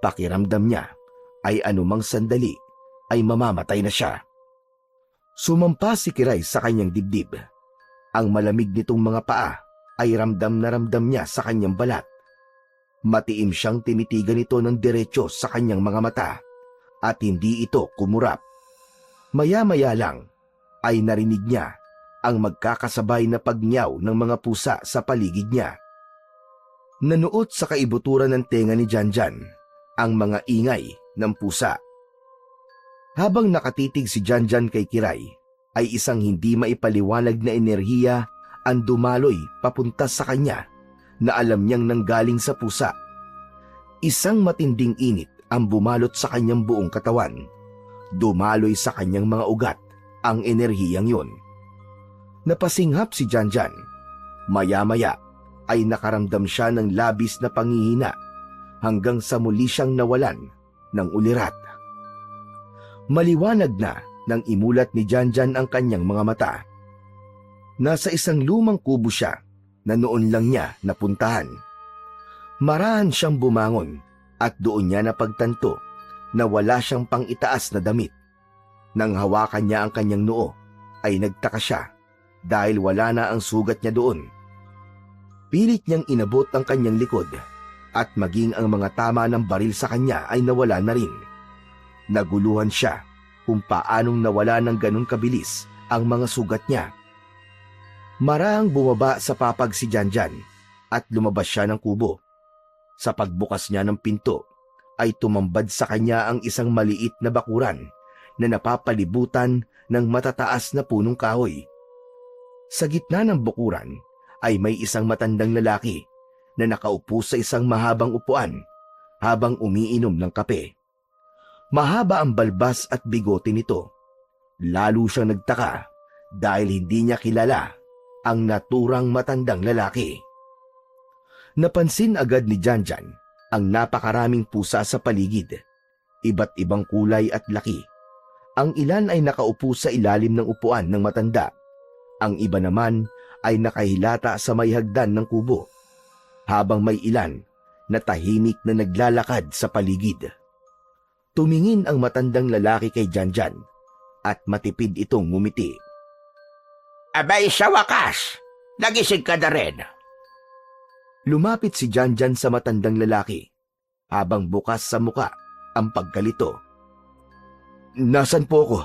S2: Pakiramdam niya ay anumang sandali ay mamamatay na siya. Sumampa si Kiray sa kanyang dibdib. Ang malamig nitong mga paa ay ramdam na ramdam niya sa kanyang balat. Matiim siyang tinitigan ito ng diretso sa kanyang mga mata at hindi ito kumurap. Maya-maya lang ay narinig niya ang magkakasabay na pagnyaw ng mga pusa sa paligid niya. Nanuot sa kaibuturan ng tenga ni Janjan ang mga ingay ng pusa. Habang nakatitig si Janjan kay Kiray, ay isang hindi maipaliwanag na enerhiya ang dumaloy papunta sa kanya na alam niyang nanggaling sa pusa. Isang matinding init ang bumalot sa kanyang buong katawan. Dumaloy sa kanyang mga ugat ang enerhiyang yun. Napasinghap si Janjan. Maya-maya ay nakaramdam siya ng labis na panghihina hanggang sa muli siyang nawalan ng ulirat. Maliwanag na nang imulat ni Janjan ang kanyang mga mata. Nasa isang lumang kubo siya na noon lang niya napuntahan. Marahan siyang bumangon at doon niya napagtanto na wala siyang pang-itaas na damit. Nang hawakan niya ang kanyang noo, ay nagtaka siya dahil wala na ang sugat niya doon. Pilit niyang inabot ang kanyang likod at maging ang mga tama ng baril sa kanya ay nawala na rin. Naguluhan siya kung paanong nawala ng ganun kabilis ang mga sugat niya. Marahang bumaba sa papag si Janjan at lumabas siya ng kubo. Sa pagbukas niya ng pinto, ay tumambad sa kanya ang isang maliit na bakuran na napapalibutan ng matataas na punong kahoy. Sa gitna ng bakuran ay may isang matandang lalaki na nakaupo sa isang mahabang upuan habang umiinom ng kape. Mahaba ang balbas at bigote nito. Lalo siyang nagtaka dahil hindi niya kilala ang naturang matandang lalaki. Napansin agad ni Janjan ang napakaraming pusa sa paligid. Iba't ibang kulay at laki. Ang ilan ay nakaupo sa ilalim ng upuan ng matanda. Ang iba naman ay nakahilata sa may hagdan ng kubo, habang may ilan na tahimik na naglalakad sa paligid. Tumingin ang matandang lalaki kay Janjan at matipid itong ngumiti.
S4: Abay, sa wakas, nagising ka na rin.
S2: Lumapit si Janjan sa matandang lalaki habang bukas sa muka ang pagkalito. Nasaan po ako?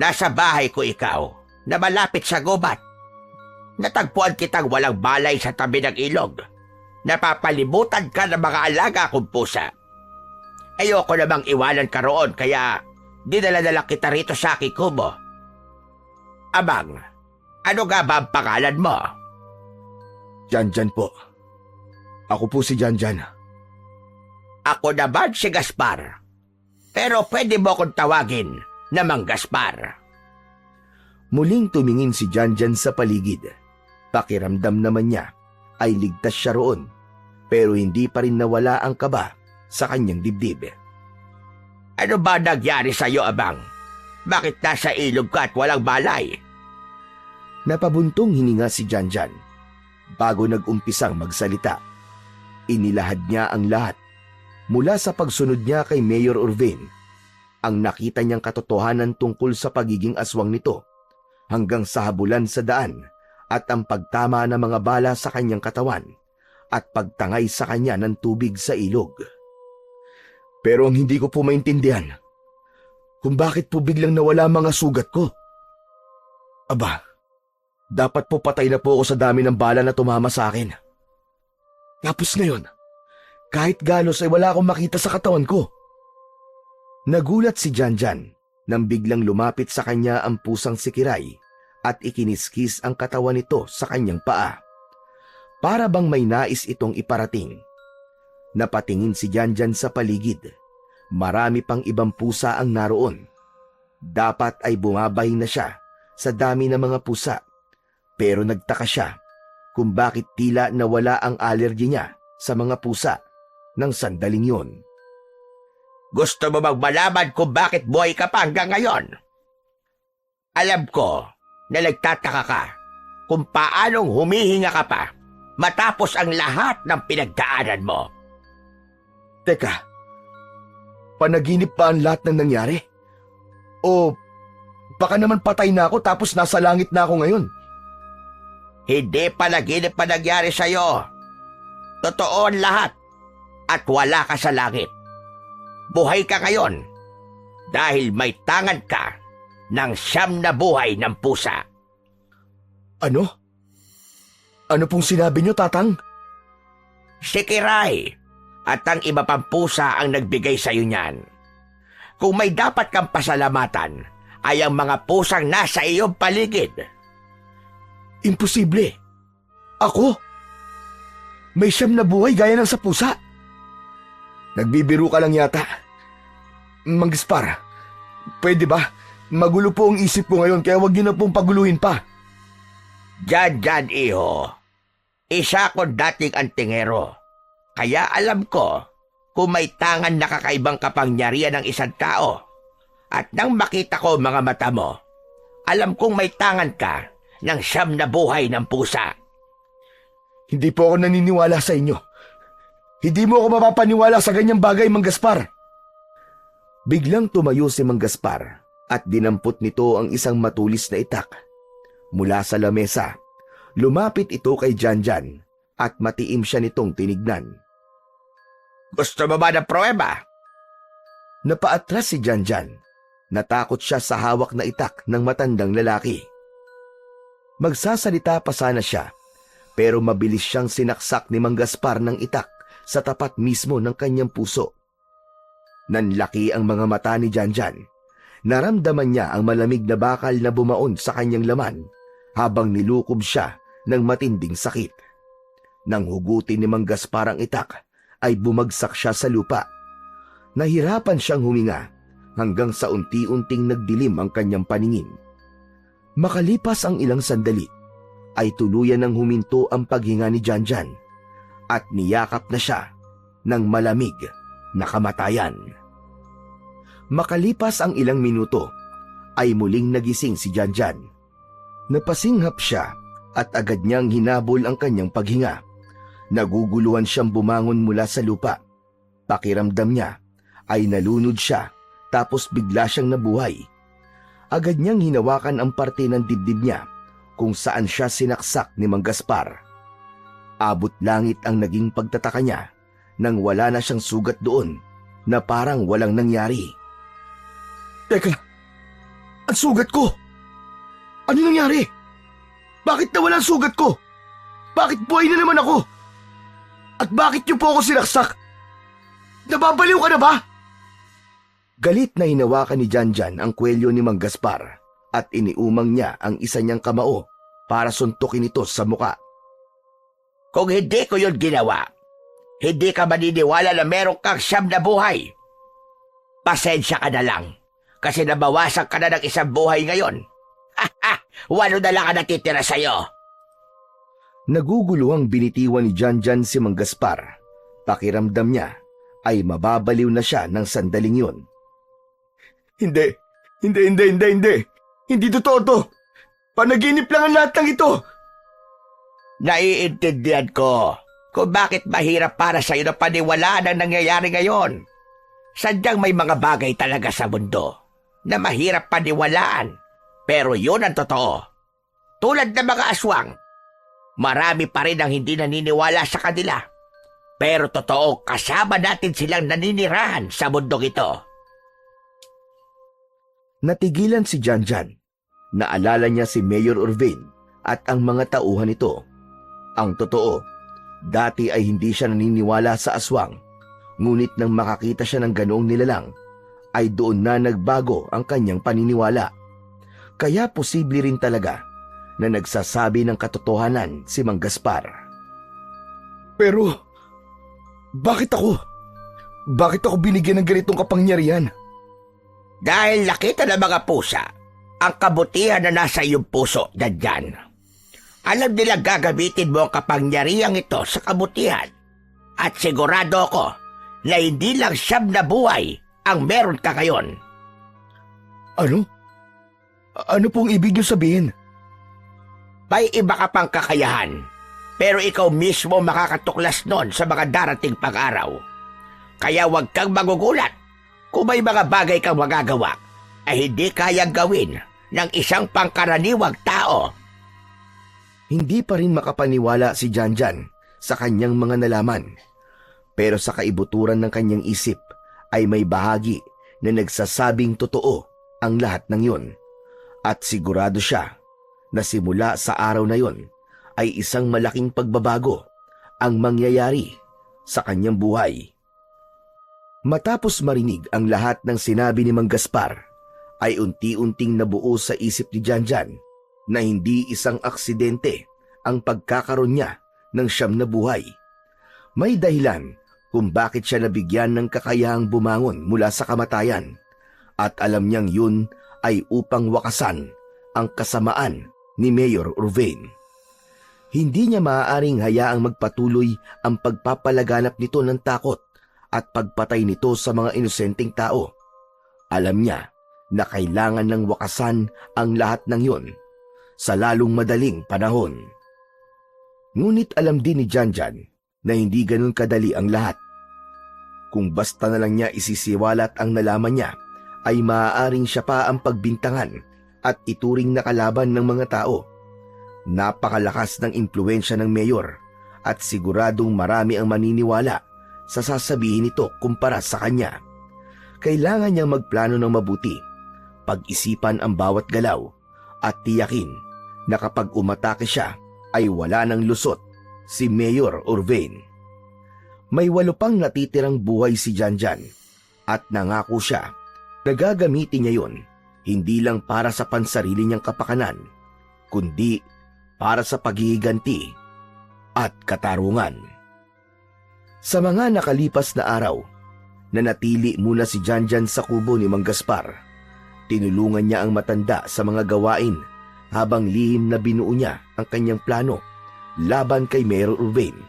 S4: Nasa bahay ko ikaw, na malapit sa gubat. Natagpuan kitang walang balay sa tabi ng ilog. Napapalibutan ka ng mga alaga kong pusa. Ayoko namang iwanan ka roon, kaya dinala-dala kita rito sa aking kubo. Abang, ano nga ba ang pangalan mo?
S2: Janjan po. Ako po si Janjan.
S4: Ako naman si Gaspar. Pero pwede mo akong tawagin na Mang Gaspar.
S2: Muling tumingin si Janjan sa paligid. Pakiramdam naman niya ay ligtas siya roon, pero hindi pa rin nawala ang kaba sa kanyang dibdib.
S4: Ano ba nangyari sa iyo, Abang? Bakit nasa ilog ka at walang balay?
S2: Napabuntong hininga si Janjan bago nag-umpisang magsalita. Inilahad niya ang lahat mula sa pagsunod niya kay Mayor Urvin, ang nakita niyang katotohanan tungkol sa pagiging aswang nito, hanggang sa habulan sa daan at ang pagtama ng mga bala sa kanyang katawan at pagtangay sa kanya ng tubig sa ilog. Pero ang hindi ko po maintindihan, kung bakit po biglang nawala mga sugat ko. Aba, dapat po patay na po ako sa dami ng bala na tumama sa akin. Tapos ngayon, kahit galos ay wala akong makita sa katawan ko. Nagulat si Janjan nang biglang lumapit sa kanya ang pusang si Kiray at ikiniskis ang katawan nito sa kanyang paa. Para bang may nais itong iparating. Napatingin si Janjan sa paligid. Marami pang ibang pusa ang naroon. Dapat ay bumabahay na siya sa dami ng mga pusa. Pero nagtaka siya kung bakit tila nawala ang allergy niya sa mga pusa ng sandaling yun.
S4: Gusto mo bang malaman kung bakit buhay ka pa hanggang ngayon? Alam ko na nagtataka ka kung paanong humihinga ka pa matapos ang lahat ng pinagdaanan mo.
S2: Teka, panaginip pa ang lahat ng nangyari? O baka naman patay na ako tapos nasa langit na ako ngayon?
S4: Hindi panaginip pa nangyari sa'yo. Totoo ang lahat at wala ka sa langit. Buhay ka ngayon dahil may tangan ka ng 9 na buhay ng pusa.
S2: Ano? Ano pong sinabi niyo, Tatang?
S4: Si Kiray at ang iba pang pusa ang nagbigay sa iyo niyan. Kung may dapat kang pasalamatan ay ang mga pusang nasa iyong paligid.
S1: Imposible. Ako? May siyam na buhay gaya ng sa pusa.
S2: Nagbibiro ka lang yata. Mang Gaspar, pwede ba? Magulo po ang isip ko ngayon kaya wag niyo na pong paguluhin pa.
S4: Janjan, iho. Isa ko dating antingero. Kaya alam ko kung may tangan na kakaibang kapangyarihan ng isang tao. At nang makita ko mga mata mo, alam kong may tangan ka ng siyam na buhay ng pusa.
S2: Hindi po ako naniniwala sa inyo. Hindi mo ako mapapaniwala sa ganyang bagay, Mang Gaspar. Biglang tumayo si Mang Gaspar at dinampot nito ang isang matulis na itak. Mula sa lamesa, lumapit ito kay Janjan at matiim siya nitong tinignan.
S4: Gusto mo ba ng pruweba?
S2: Napaatras si Janjan. Natakot siya sa hawak na itak ng matandang lalaki. Magsasalita pa sana siya, pero mabilis siyang sinaksak ni Mang Gaspar ng itak sa tapat mismo ng kanyang puso. Nanlaki ang mga mata ni Janjan. Naramdaman niya ang malamig na bakal na bumaon sa kanyang laman habang nilukob siya ng matinding sakit. Nang hugutin ni Mang Gaspar ang itak, ay bumagsak siya sa lupa. Nahirapan siyang huminga hanggang sa unti-unting nagdilim ang kanyang paningin. Makalipas ang ilang sandali, ay tuluyan ng huminto ang paghinga ni Janjan at niyakap na siya ng malamig na kamatayan. Makalipas ang ilang minuto, ay muling nagising si Janjan. Napasinghap siya at agad niyang hinabol ang kanyang paghinga. Naguguluhan siyang bumangon mula sa lupa. Pakiramdam niya ay nalunod siya tapos bigla siyang nabuhay. Agad niyang hinawakan ang parte ng dibdib niya kung saan siya sinaksak ni Mang Gaspar. Abot langit ang naging pagtataka niya nang wala na siyang sugat doon na parang walang nangyari.
S1: Teka, ang sugat ko! Ano nangyari? Bakit nawala ang sugat ko? Bakit buhay na naman ako? At bakit niyo po ako sinaksak? Nababaliw ka na ba?
S2: Galit na hinawakan ni Janjan ang kwelyo ni Mang Gaspar at iniumang niya ang isa niyang kamao para suntukin ito sa muka.
S4: Kung hindi ko yun ginawa, hindi ka maniniwala na meron kang siyam na buhay. Pasensya ka na lang, kasi nabawasan ka na ng isang buhay ngayon. Walo na lang ang natitira sa'yo.
S2: Naguguluhang binitiwan ni Janjan si Mang Gaspar. Pakiramdam niya ay mababaliw na siya ng sandaling yun.
S1: Hindi. Hindi totoo to. Panaginip lang ang lahat ng ito.
S4: Naiintindihan ko kung bakit mahirap para sa'yo na paniwalaan ang nangyayari ngayon. Sadyang may mga bagay talaga sa mundo na mahirap paniwalaan, pero yun ang totoo. Tulad ng mga aswang, marami pa rin ang hindi naniniwala sa kanila. Pero totoo, kasama natin silang naninirahan sa mundong ito.
S2: Natigilan si Janjan. Naalala niya si Mayor Orvain at ang mga tauhan nito. Ang totoo, dati ay hindi siya naniniwala sa aswang. Ngunit nang makakita siya ng ganoong nilalang, ay doon na nagbago ang kanyang paniniwala. Kaya posible rin talaga na nagsasabi ng katotohanan si Mang Gaspar.
S1: Pero, bakit ako? Bakit ako binigyan ng ganitong kapangyarihan?
S4: Dahil nakita ng mga pusa ang kabutihan na nasa iyong puso, Janjan. Alam nila gagamitin mo ang kapangyarihang ito sa kabutihan. At sigurado ako na hindi lang siyam na buhay ang meron ka ngayon.
S1: Ano? Ano pong ibig niyo sabihin?
S4: May iba ka pang kakayahan, pero ikaw mismo makakatuklas nun sa mga darating pag-araw. Kaya huwag kang magugulat kung may mga bagay kang magagawa ay hindi kayang gawin ng isang pangkaraniwang tao.
S2: Hindi pa rin makapaniwala si Janjan sa kanyang mga nalaman. Pero sa kaibuturan ng kanyang isip ay may bahagi na nagsasabing totoo ang lahat ng yun. At sigurado siya na simula sa araw na yun ay isang malaking pagbabago ang mangyayari sa kanyang buhay. Matapos marinig ang lahat ng sinabi ni Mang Gaspar, ay unti-unting nabuo sa isip ni Janjan na hindi isang aksidente ang pagkakaroon niya ng siyam na buhay. May dahilan kung bakit siya nabigyan ng kakayahang bumangon mula sa kamatayan at alam niyang yun ay upang wakasan ang kasamaan ni Mayor Urbane. Hindi niya maaaring hayaang magpatuloy ang pagpapalaganap nito ng takot at pagpatay nito sa mga inosenteng tao. Alam niya na kailangan ng wakasan ang lahat ng yun sa lalong madaling panahon. Ngunit alam din ni Janjan na hindi ganun kadali ang lahat. Kung basta na lang niya isisiwalat ang nalaman niya, ay maaaring siya pa ang pagbintangan at ituring na kalaban ng mga tao. Napakalakas ng impluwensya ng mayor at siguradong marami ang maniniwala sa sasabihin nito kumpara sa kanya. Kailangan niyang magplano ng mabuti, pag-isipan ang bawat galaw at tiyakin na kapag umatake siya ay wala ng lusot si Mayor Urbane. May 8 pang natitirang buhay si Janjan at nangako siya na gagamitin niya yon hindi lang para sa pansarili niyang kapakanan, kundi para sa paghihiganti at katarungan. Sa mga nakalipas na araw, nanatili muna si Janjan sa kubo ni Mang Gaspar. Tinulungan niya ang matanda sa mga gawain habang lihim na binuo niya ang kanyang plano laban kay Mayor Urbane.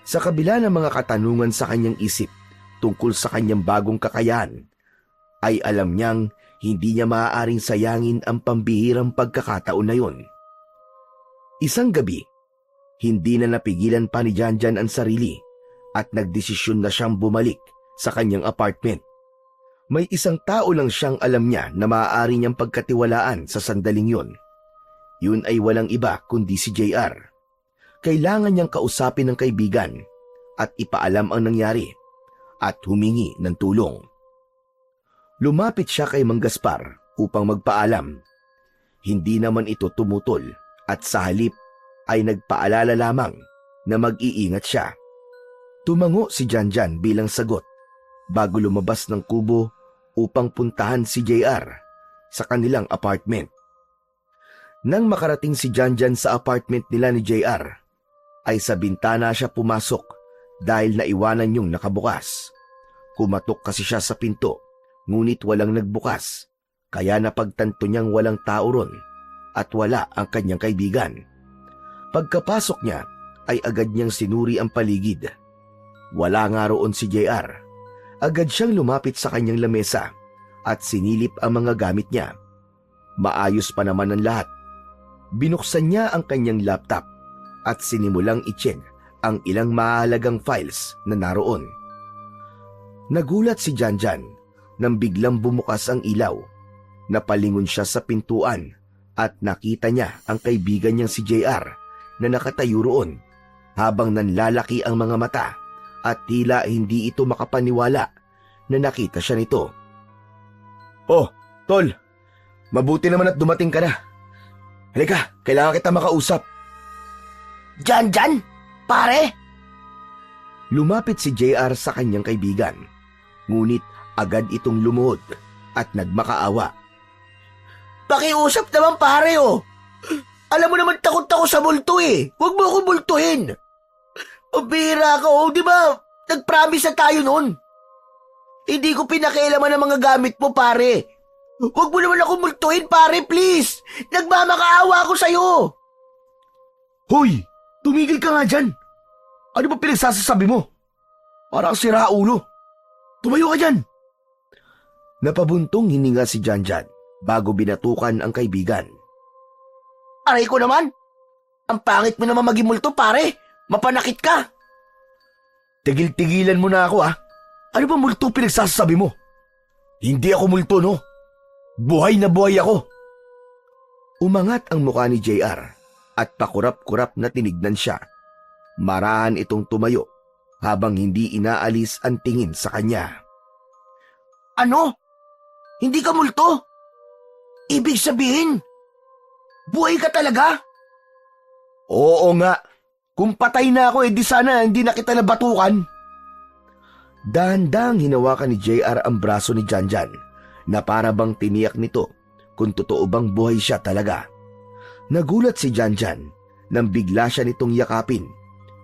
S2: Sa kabila ng mga katanungan sa kanyang isip tungkol sa kanyang bagong kakayahan, ay alam niyang hindi niya maaaring sayangin ang pambihirang pagkakataon na yun. Isang gabi, hindi na napigilan pa ni Janjan ang sarili at nagdesisyon na siyang bumalik sa kanyang apartment. May isang tao lang siyang alam niya na maaari niyang pagkatiwalaan sa sandaling yun. Yun ay walang iba kundi si JR. Kailangan niyang kausapin ng kaibigan at ipaalam ang nangyari at humingi ng tulong. Lumapit siya kay Mang Gaspar upang magpaalam. Hindi naman ito tumutol at sa halip ay nagpaalala lamang na mag-iingat siya. Tumango si Janjan bilang sagot bago lumabas ng kubo upang puntahan si JR sa kanilang apartment. Nang makarating si Janjan sa apartment nila ni JR, ay sa bintana siya pumasok dahil naiwanan yung nakabukas. Kumatok kasi siya sa pinto, ngunit walang nagbukas, kaya napagtanto niyang walang tao ron at wala ang kanyang kaibigan. Pagkapasok niya ay agad niyang sinuri ang paligid. Wala nga roon si JR. Agad siyang lumapit sa kanyang lamesa at sinilip ang mga gamit niya. Maayos pa naman ang lahat. Binuksan niya ang kanyang laptop at sinimulang i-check ang ilang mahalagang files na naroon. Nagulat si Janjan nang biglang bumukas ang ilaw. Napalingon siya sa pintuan at nakita niya ang kaibigan niyang si JR na nakatayo roon habang nanlalaki ang mga mata at tila hindi ito makapaniwala na nakita siya nito. "Oh, tol, mabuti naman at dumating ka na. Halika, kailangan kita makausap."
S1: Janjan? Pare?
S2: Lumapit si JR sa kanyang kaibigan, ngunit agad itong lumuhod at nagmakaawa.
S1: Pakiusap naman pare oh. Alam mo naman takot ako sa multo eh. Huwag mo akong multuhin. Pabira ka oh, di ba? Nag-promise na tayo noon. Hindi ko pinakialaman ang mga gamit mo pare. Huwag mo naman akong multuhin pare, please. Nagmamakaawa ako sa'yo.
S2: Hoy! Tumigil ka nga dyan! Ano ba pinagsasasabi mo? Para kang sira ulo. Tumayo ka dyan! Napabuntong hininga si Janjan bago binatukan ang kaibigan.
S1: Aray ko naman. Ang pangit mo naman maging multo pare. Mapanakit ka.
S2: Tigil-tigilan mo na ako ah. Ano ba multo pinagsasabi mo? Hindi ako multo no. Buhay na buhay ako. Umangat ang mukha ni JR at pakurap-kurap na tinignan siya. Marahan itong tumayo habang hindi inaalis ang tingin sa kanya.
S1: Ano? Hindi ka multo? Ibig sabihin, buhay ka talaga?
S2: Oo nga. Kung patay na ako, di sana hindi na kita nabatukan. Dahan-dahang hinawakan ni JR ang braso ni Janjan na para bang tiniyak nito kung totoo bang buhay siya talaga. Nagulat si Janjan nang bigla siya nitong yakapin,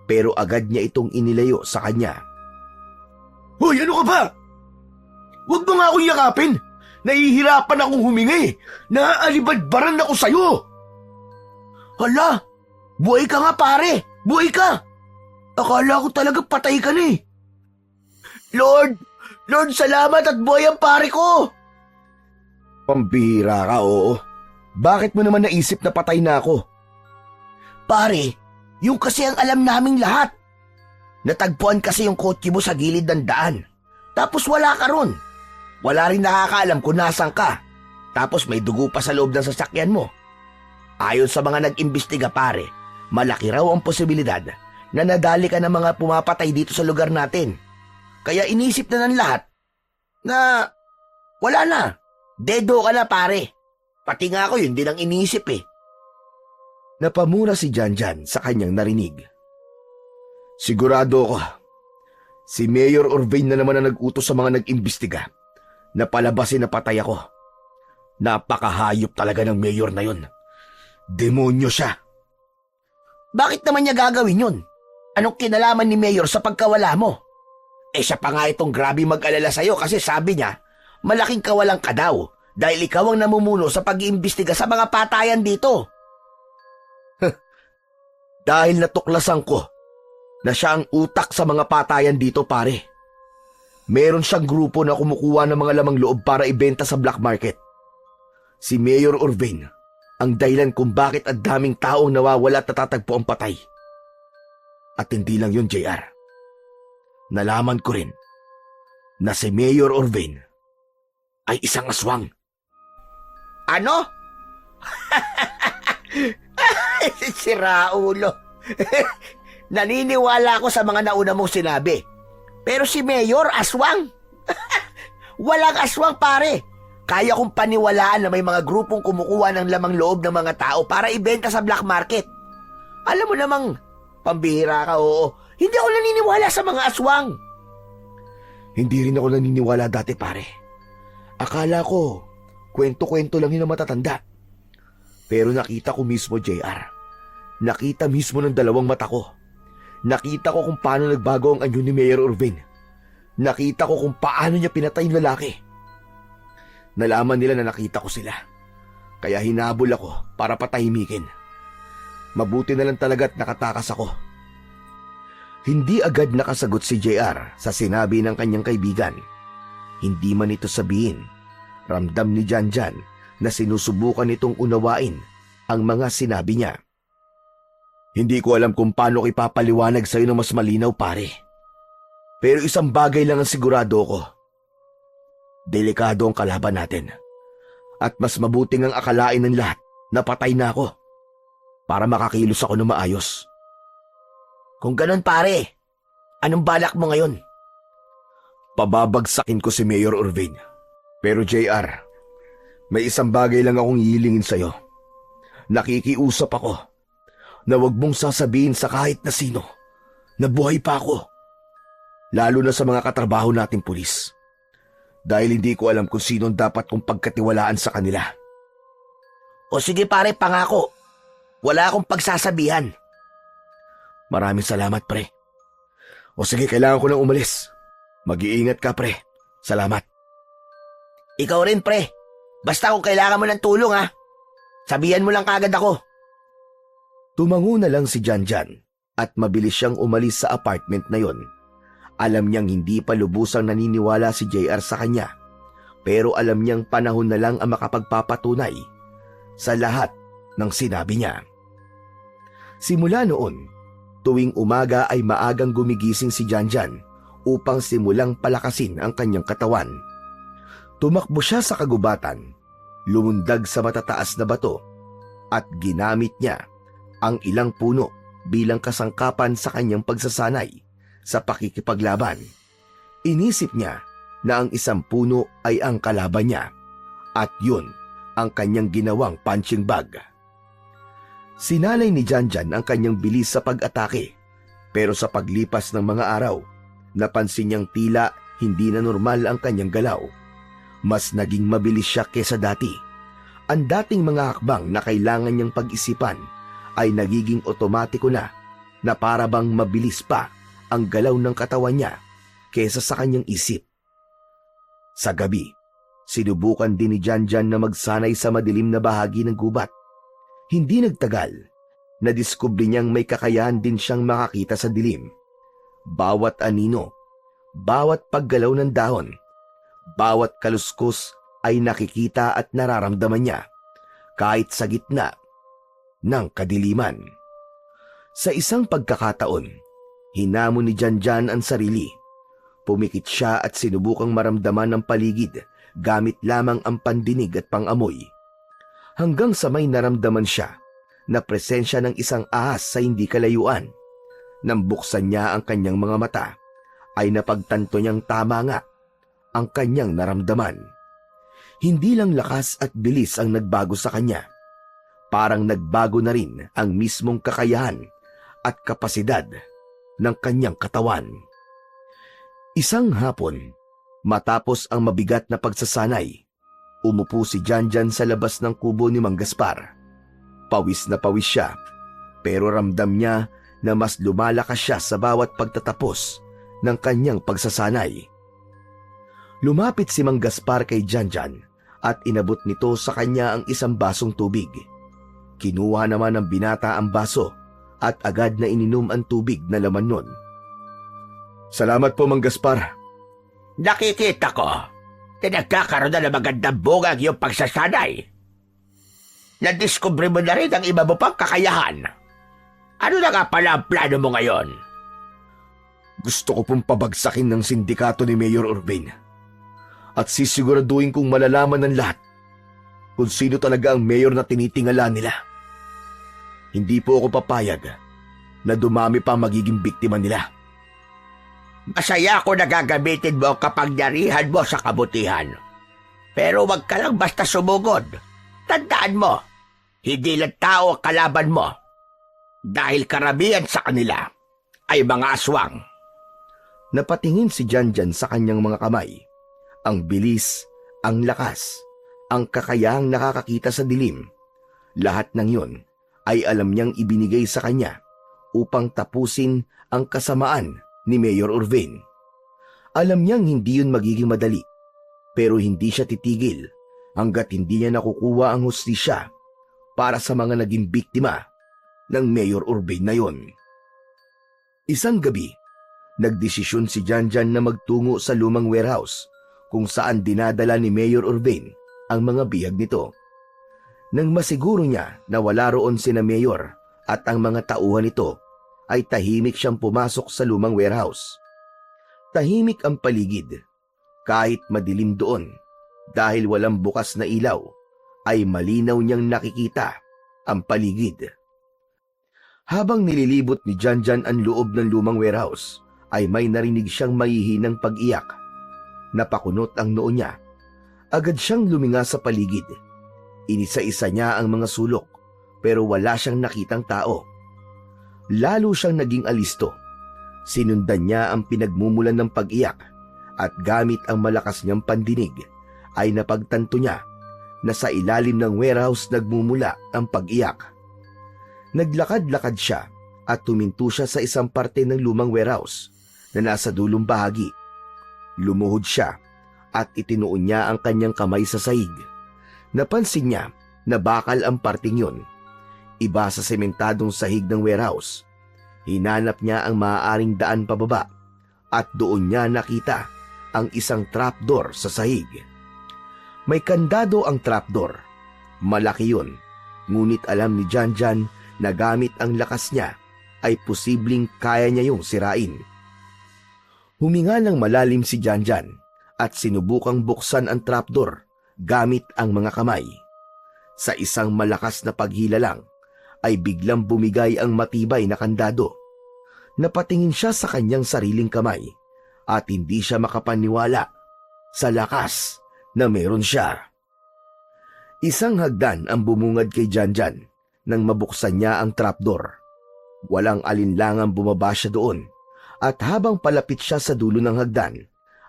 S2: pero agad niya itong inilayo sa kanya.
S1: Hoy, ano ka ba? Huwag mo nga akong yakapin! Nahihirapan akong humingi! Naaalibadbaran ako sa'yo! Hala! Buhay ka nga pare! Buhay ka! Akala ko talaga patay ka na eh! Lord! Lord, salamat at buhay ang pare ko!
S2: Pambihira ka, oo. Bakit mo naman naisip na patay na ako?
S1: Pare, yung kasi ang alam naming lahat. Natagpuan kasi yung kotse mo sa gilid ng daan. Tapos wala ka ron. Wala rin nakakaalam kung nasan ka. Tapos may dugo pa sa loob ng sasakyan mo. Ayon sa mga nag-imbestiga pare, malaki raw ang posibilidad na nadali ka ng mga pumapatay dito sa lugar natin. Kaya inisip na ng lahat na wala na. Dedo ka na pare. Pati nga ako yun din ang inisip eh.
S2: Napamura si Janjan sa kanyang narinig. Sigurado ako, si Mayor Orvain na naman ang nag-utos sa mga nag-imbestiga na palabasin na patay ako. Napakahayop talaga ng mayor na yun. Demonyo siya.
S1: Bakit naman niya gagawin yun? Anong kinalaman ni Mayor sa pagkawala mo? Eh siya pa nga itong grabe mag-alala sa'yo kasi sabi niya, malaking kawalang ka daw dahil ikaw ang namumuno sa pag-iimbestiga sa mga patayan dito.
S2: Dahil natuklasan ko na siya ang utak sa mga patayan dito pare. Meron siyang grupo na kumukuha ng mga lamang loob para ibenta sa black market. Si Mayor Orvain ang dahilan kung bakit ang daming taong nawawala at natatagpo ang patay. At hindi lang yun, JR. Nalaman ko rin na si Mayor Orvain ay isang aswang.
S1: Ano? Si Raulo. Naniniwala ako sa mga nauna mong sinabi. Pero si Mayor, aswang. Walang aswang pare. Kaya kong paniwalaan na may mga grupong kumukuha ng lamang loob ng mga tao para ibenta sa black market. Alam mo namang, pambihira ka, oo. Hindi ako naniniwala sa mga aswang.
S2: Hindi rin ako naniniwala dati pare. Akala ko, kwento-kwento lang yun ang matatanda. Pero nakita ko mismo, JR. Nakita mismo ng dalawang mata ko. Nakita ko kung paano nagbago ang anyo ni Mayor Orvain. Nakita ko kung paano niya pinatay yung lalaki. Nalaman nila na nakita ko sila. Kaya hinabol ako para patahimikin. Mabuti na lang talaga at nakatakas ako. Hindi agad nakasagot si JR sa sinabi ng kanyang kaibigan. Hindi man ito sabihin, ramdam ni Janjan na sinusubukan nitong unawain ang mga sinabi niya. Hindi ko alam kung paano ko ipapaliwanag sa'yo ng mas malinaw pare. Pero isang bagay lang ang sigurado ko. Delikado ang kalaban natin. At mas mabuting ang akalain ng lahat na patay na ako para makakilos ako ng maayos.
S1: Kung ganun pare, anong balak mo ngayon?
S2: Pababagsakin ko si Mayor Orvain. Pero JR, may isang bagay lang akong hihilingin sa'yo. Nakikiusap ako na huwag mong sasabihin sa kahit na sino na buhay pa ako. Lalo na sa mga katrabaho nating pulis. Dahil hindi ko alam kung sino dapat kong pagkatiwalaan sa kanila.
S1: O sige pare, pangako. Wala akong pagsasabihan.
S2: Maraming salamat pre. O sige, kailangan ko nang umalis. Mag-iingat ka pre. Salamat.
S1: Ikaw rin pre. Basta kung kailangan mo ng tulong ha. Sabihan mo lang kagad ako.
S2: Tumango na lang si Janjan at mabilis siyang umalis sa apartment na yon. Alam niyang hindi pa lubusang naniniwala si JR sa kanya, pero alam niyang panahon na lang ang makapagpapatunay sa lahat ng sinabi niya. Simula noon, tuwing umaga ay maagang gumigising si Janjan upang simulang palakasin ang kanyang katawan. Tumakbo siya sa kagubatan, lumundag sa matataas na bato, at ginamit niya ang ilang puno bilang kasangkapan sa kanyang pagsasanay sa pakikipaglaban. Inisip niya na ang isang puno ay ang kalaban niya at yun ang kanyang ginawang punching bag. Sinalay ni Janjan ang kanyang bilis sa pag-atake, pero sa paglipas ng mga araw, napansin niyang tila hindi na normal ang kanyang galaw. Mas naging mabilis siya kesa dati Ang dating mga hakbang na kailangan niyang pag-isipan ay nagiging otomatiko na para bang mabilis pa ang galaw ng katawan niya kesa sa kanyang isip. Sa gabi, sinubukan din ni Janjan na magsanay sa madilim na bahagi ng gubat. Hindi nagtagal, nadiskubre niyang may kakayahan din siyang makakita sa dilim. Bawat anino, bawat paggalaw ng dahon, bawat kaluskos ay nakikita at nararamdaman niya kahit sa gitna ng kadiliman. Sa isang pagkakataon, hinamon ni Janjan ang sarili. Pumikit siya at sinubukang maramdaman ang paligid gamit lamang ang pandinig at pangamoy. Hanggang sa may naramdaman siya na presensya ng isang ahas sa hindi kalayuan. Nang buksan niya ang kanyang mga mata, ay napagtanto niyang tama nga ang kanyang naramdaman. Hindi lang lakas at bilis ang nagbago sa kanya. Parang nagbago na rin ang mismong kakayahan at kapasidad ng kanyang katawan. Isang hapon, matapos ang mabigat na pagsasanay, umupo si Janjan sa labas ng kubo ni Mang Gaspar. Pawis na pawis siya, pero ramdam niya na mas lumalakas siya sa bawat pagtatapos ng kanyang pagsasanay. Lumapit si Mang Gaspar kay Janjan at inabot nito sa kanya ang isang basong tubig. Kinuha naman ng binata ang baso at agad na ininom ang tubig na laman nun. Salamat po, Mang Gaspar.
S4: Nakikita ko na nagkakaroon na ng magandang bunga ang iyong pagsasanay. Nadiskubre mo na rin ang iba mo pang kakayahan. Ano na nga pala ang plano mo ngayon?
S2: Gusto ko pong pabagsakin ng sindikato ni Mayor Urbane at sisiguraduhin kong malalaman ng lahat kung sino talaga ang mayor na tinitingala nila. Hindi po ako papayag na dumami pa ang magiging biktima nila.
S4: Masaya ako na gagamitin mo ang kapangyarihan mo sa kabutihan. Pero wag ka lang basta sumugod. Tandaan mo, hindi lang tao ang kalaban mo. Dahil karamihan sa kanila ay mga aswang.
S2: Napatingin si Janjan sa kanyang mga kamay. Ang bilis, ang lakas, ang kakayahang nakakakita sa dilim. Lahat ng yon ay alam niyang ibinigay sa kanya upang tapusin ang kasamaan ni Mayor Urbane. Alam niyang hindi yun magiging madali, pero hindi siya titigil hanggat hindi niya nakukuha ang hustisya para sa mga naging biktima ng Mayor Urbane na yon. Isang gabi, nagdesisyon si Janjan na magtungo sa lumang warehouse kung saan dinadala ni Mayor Urbane ang mga bihag nito. Nang masiguro niya na wala roon sina Mayor at ang mga tauhan nito, ay tahimik siyang pumasok sa lumang warehouse. Tahimik ang paligid. Kahit madilim doon, dahil walang bukas na ilaw, ay malinaw niyang nakikita ang paligid. Habang nililibot ni Janjan ang loob ng lumang warehouse, ay may narinig siyang mahihinang pag-iyak. Napakunot ang noo niya. Agad siyang luminga sa paligid. Inisa-isa niya ang mga sulok, pero wala siyang nakitang tao. Lalo siyang naging alisto. Sinundan niya ang pinagmumulan ng pag-iyak at gamit ang malakas niyang pandinig ay napagtanto niya na sa ilalim ng warehouse nagmumula ang pag-iyak. Naglakad-lakad siya at tuminto siya sa isang parte ng lumang warehouse na nasa dulong bahagi. Lumuhod siya at itinuon niya ang kanyang kamay sa sahig. Napansin niya na bakal ang parting yun. Iba sa sementadong sahig ng warehouse. Hinanap niya ang maaaring daan pababa at doon niya nakita ang isang trapdoor sa sahig. May kandado ang trapdoor. Malaki yun, ngunit alam ni Janjan na gamit ang lakas niya ay posibleng kaya niya yung sirain. Huminga ng malalim si Janjan at sinubukang buksan ang trapdoor gamit ang mga kamay. Sa isang malakas na paghila lang, ay biglang bumigay ang matibay na kandado. Napatingin siya sa kanyang sariling kamay at hindi siya makapaniwala sa lakas na meron siya. Isang hagdan ang bumungad kay Janjan nang mabuksan niya ang trapdoor. Walang alinlangang bumaba siya doon at habang palapit siya sa dulo ng hagdan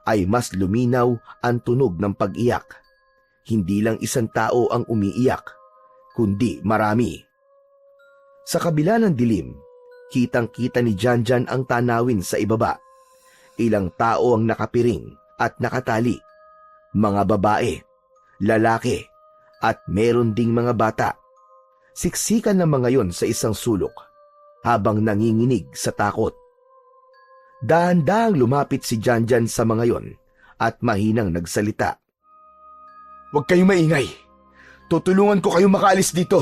S2: ay mas luminaw ang tunog ng pag-iyak. hindi lang isang tao ang umiiyak, kundi marami. Sa kabila ng dilim, kitang-kita ni Janjan ang tanawin sa ibaba. Ilang tao ang nakapiring at nakatali. Mga babae, lalaki, at meron ding mga bata. Siksikan ng mga yon sa isang sulok habang nanginginig sa takot. Dahan-dahang lumapit si Janjan sa mga yon at mahinang nagsalita.
S1: Huwag kayong maingay. Tutulungan ko kayong makaalis dito.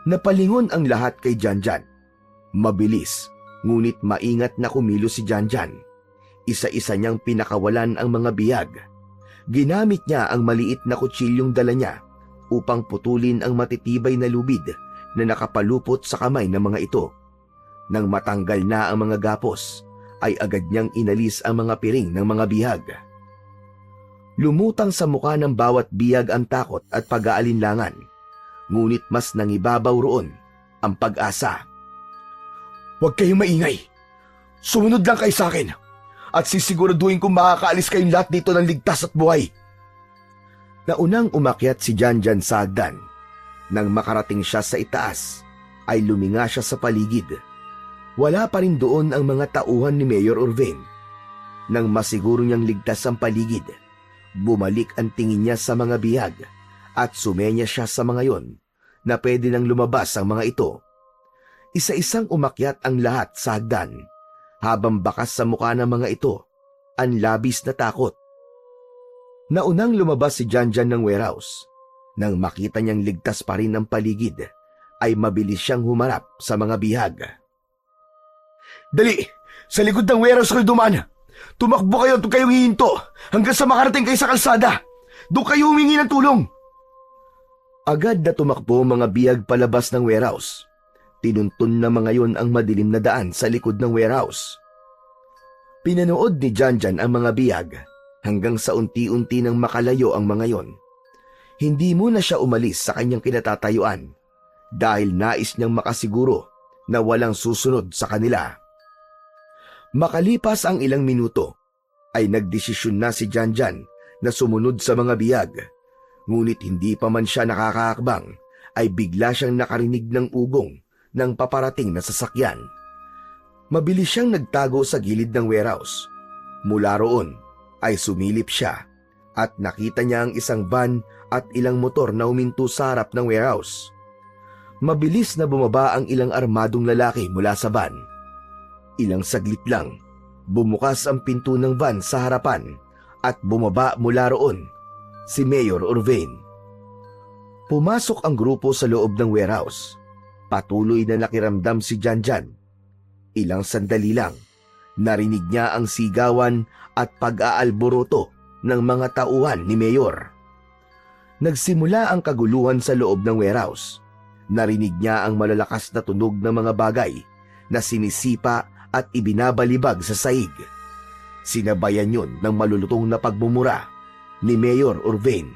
S2: Napalingon ang lahat kay Janjan. Mabilis, ngunit maingat na kumilos si Janjan. Isa-isa niyang pinakawalan ang mga bihag. Ginamit niya ang maliit na kutsilyong dala niya upang putulin ang matitibay na lubid na nakapalupot sa kamay ng mga ito. Nang matanggal na ang mga gapos, ay agad niyang inalis ang mga piring ng mga bihag. Lumutang sa mukha ng bawat bihag ang takot at pag-aalinlangan, ngunit mas nangibabaw roon ang pag-asa.
S1: Huwag kayong maingay. Sumunod lang kayo sa akin at sisiguraduhin kong makakaalis kayong lahat dito ng ligtas at buhay.
S2: Naunang umakyat si Janjan sa hagdan. Nang makarating siya sa itaas, ay luminga siya sa paligid. Wala pa rin doon ang mga tauhan ni Mayor Orvain. Nang masiguro niyang ligtas ang paligid, bumalik ang tingin niya sa mga bihag at sumenya siya sa mga yon na pwede nang lumabas ang mga ito. Isa-isang umakyat ang lahat sa hagdan, habang bakas sa mukha ng mga ito ang labis na takot. Naunang lumabas si Janjan ng warehouse. Nang makita niyang ligtas pa rin ang paligid, ay mabilis siyang humarap sa mga bihag.
S1: Dali! Sa likod ng warehouse kayo dumaan. Tumakbo kayo at huwag kayong hihinto hanggang sa makarating kayo sa kalsada. Doon kayo humingi ng tulong.
S2: Agad na tumakbo ang mga bihag palabas ng warehouse. Tinuntun na mga yon ang madilim na daan sa likod ng warehouse. Pinanood ni Janjan ang mga bihag hanggang sa unti-unti nang makalayo ang mga yon. Hindi muna siya umalis sa kanyang kinatatayuan dahil nais niyang makasiguro na walang susunod sa kanila. Makalipas ang ilang minuto, ay nagdesisyon na si Janjan na sumunod sa mga bihag. Ngunit hindi pa man siya nakakaakbang, ay bigla siyang nakarinig ng ugong ng paparating na sasakyan. Mabilis siyang nagtago sa gilid ng warehouse. Mula roon ay sumilip siya at nakita niya ang isang van at ilang motor na huminto sa harap ng warehouse. Mabilis na bumaba ang ilang armadong lalaki mula sa van. Ilang saglit lang, bumukas ang pinto ng van sa harapan at bumaba mula roon si Mayor Orvain. Pumasok ang grupo sa loob ng warehouse. Patuloy na nakiramdam si Janjan. Ilang sandali lang, narinig niya ang sigawan at pag-aalboroto ng mga tauhan ni Mayor. Nagsimula ang kaguluhan sa loob ng warehouse. Narinig niya ang malalakas na tunog ng mga bagay na sinisipa at ibinabalibag sa sahig. Sinabayan yun ng malulutong na pagmumura ni Mayor Orvain.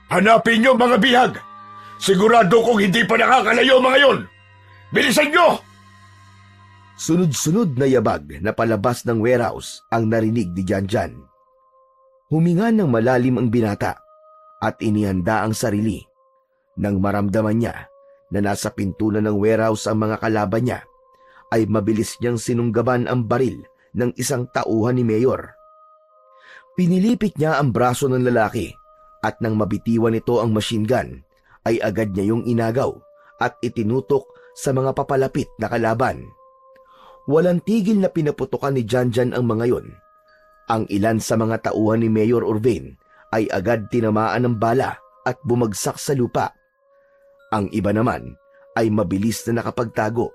S3: Hanapin niyo mga bihag! Sigurado kong hindi pa nakakalayo mga yon! Bilisan niyo!
S2: Sunod-sunod na yabag na palabas ng warehouse ang narinig ni Janjan. Huminga ng malalim ang binata at inihanda ang sarili. Nang maramdaman niya na nasa pintunan ng warehouse ang mga kalaban niya, ay mabilis niyang sinunggaban ang baril ng isang tauhan ni Mayor. Pinilipit niya ang braso ng lalaki at nang mabitiwan nito ang machine gun, ay agad niya yung inagaw at itinutok sa mga papalapit na kalaban. Walang tigil na pinaputukan ni Janjan ang mga yon. Ang ilan sa mga tauhan ni Mayor Orvain ay agad tinamaan ng bala at bumagsak sa lupa. Ang iba naman ay mabilis na nakapagtago.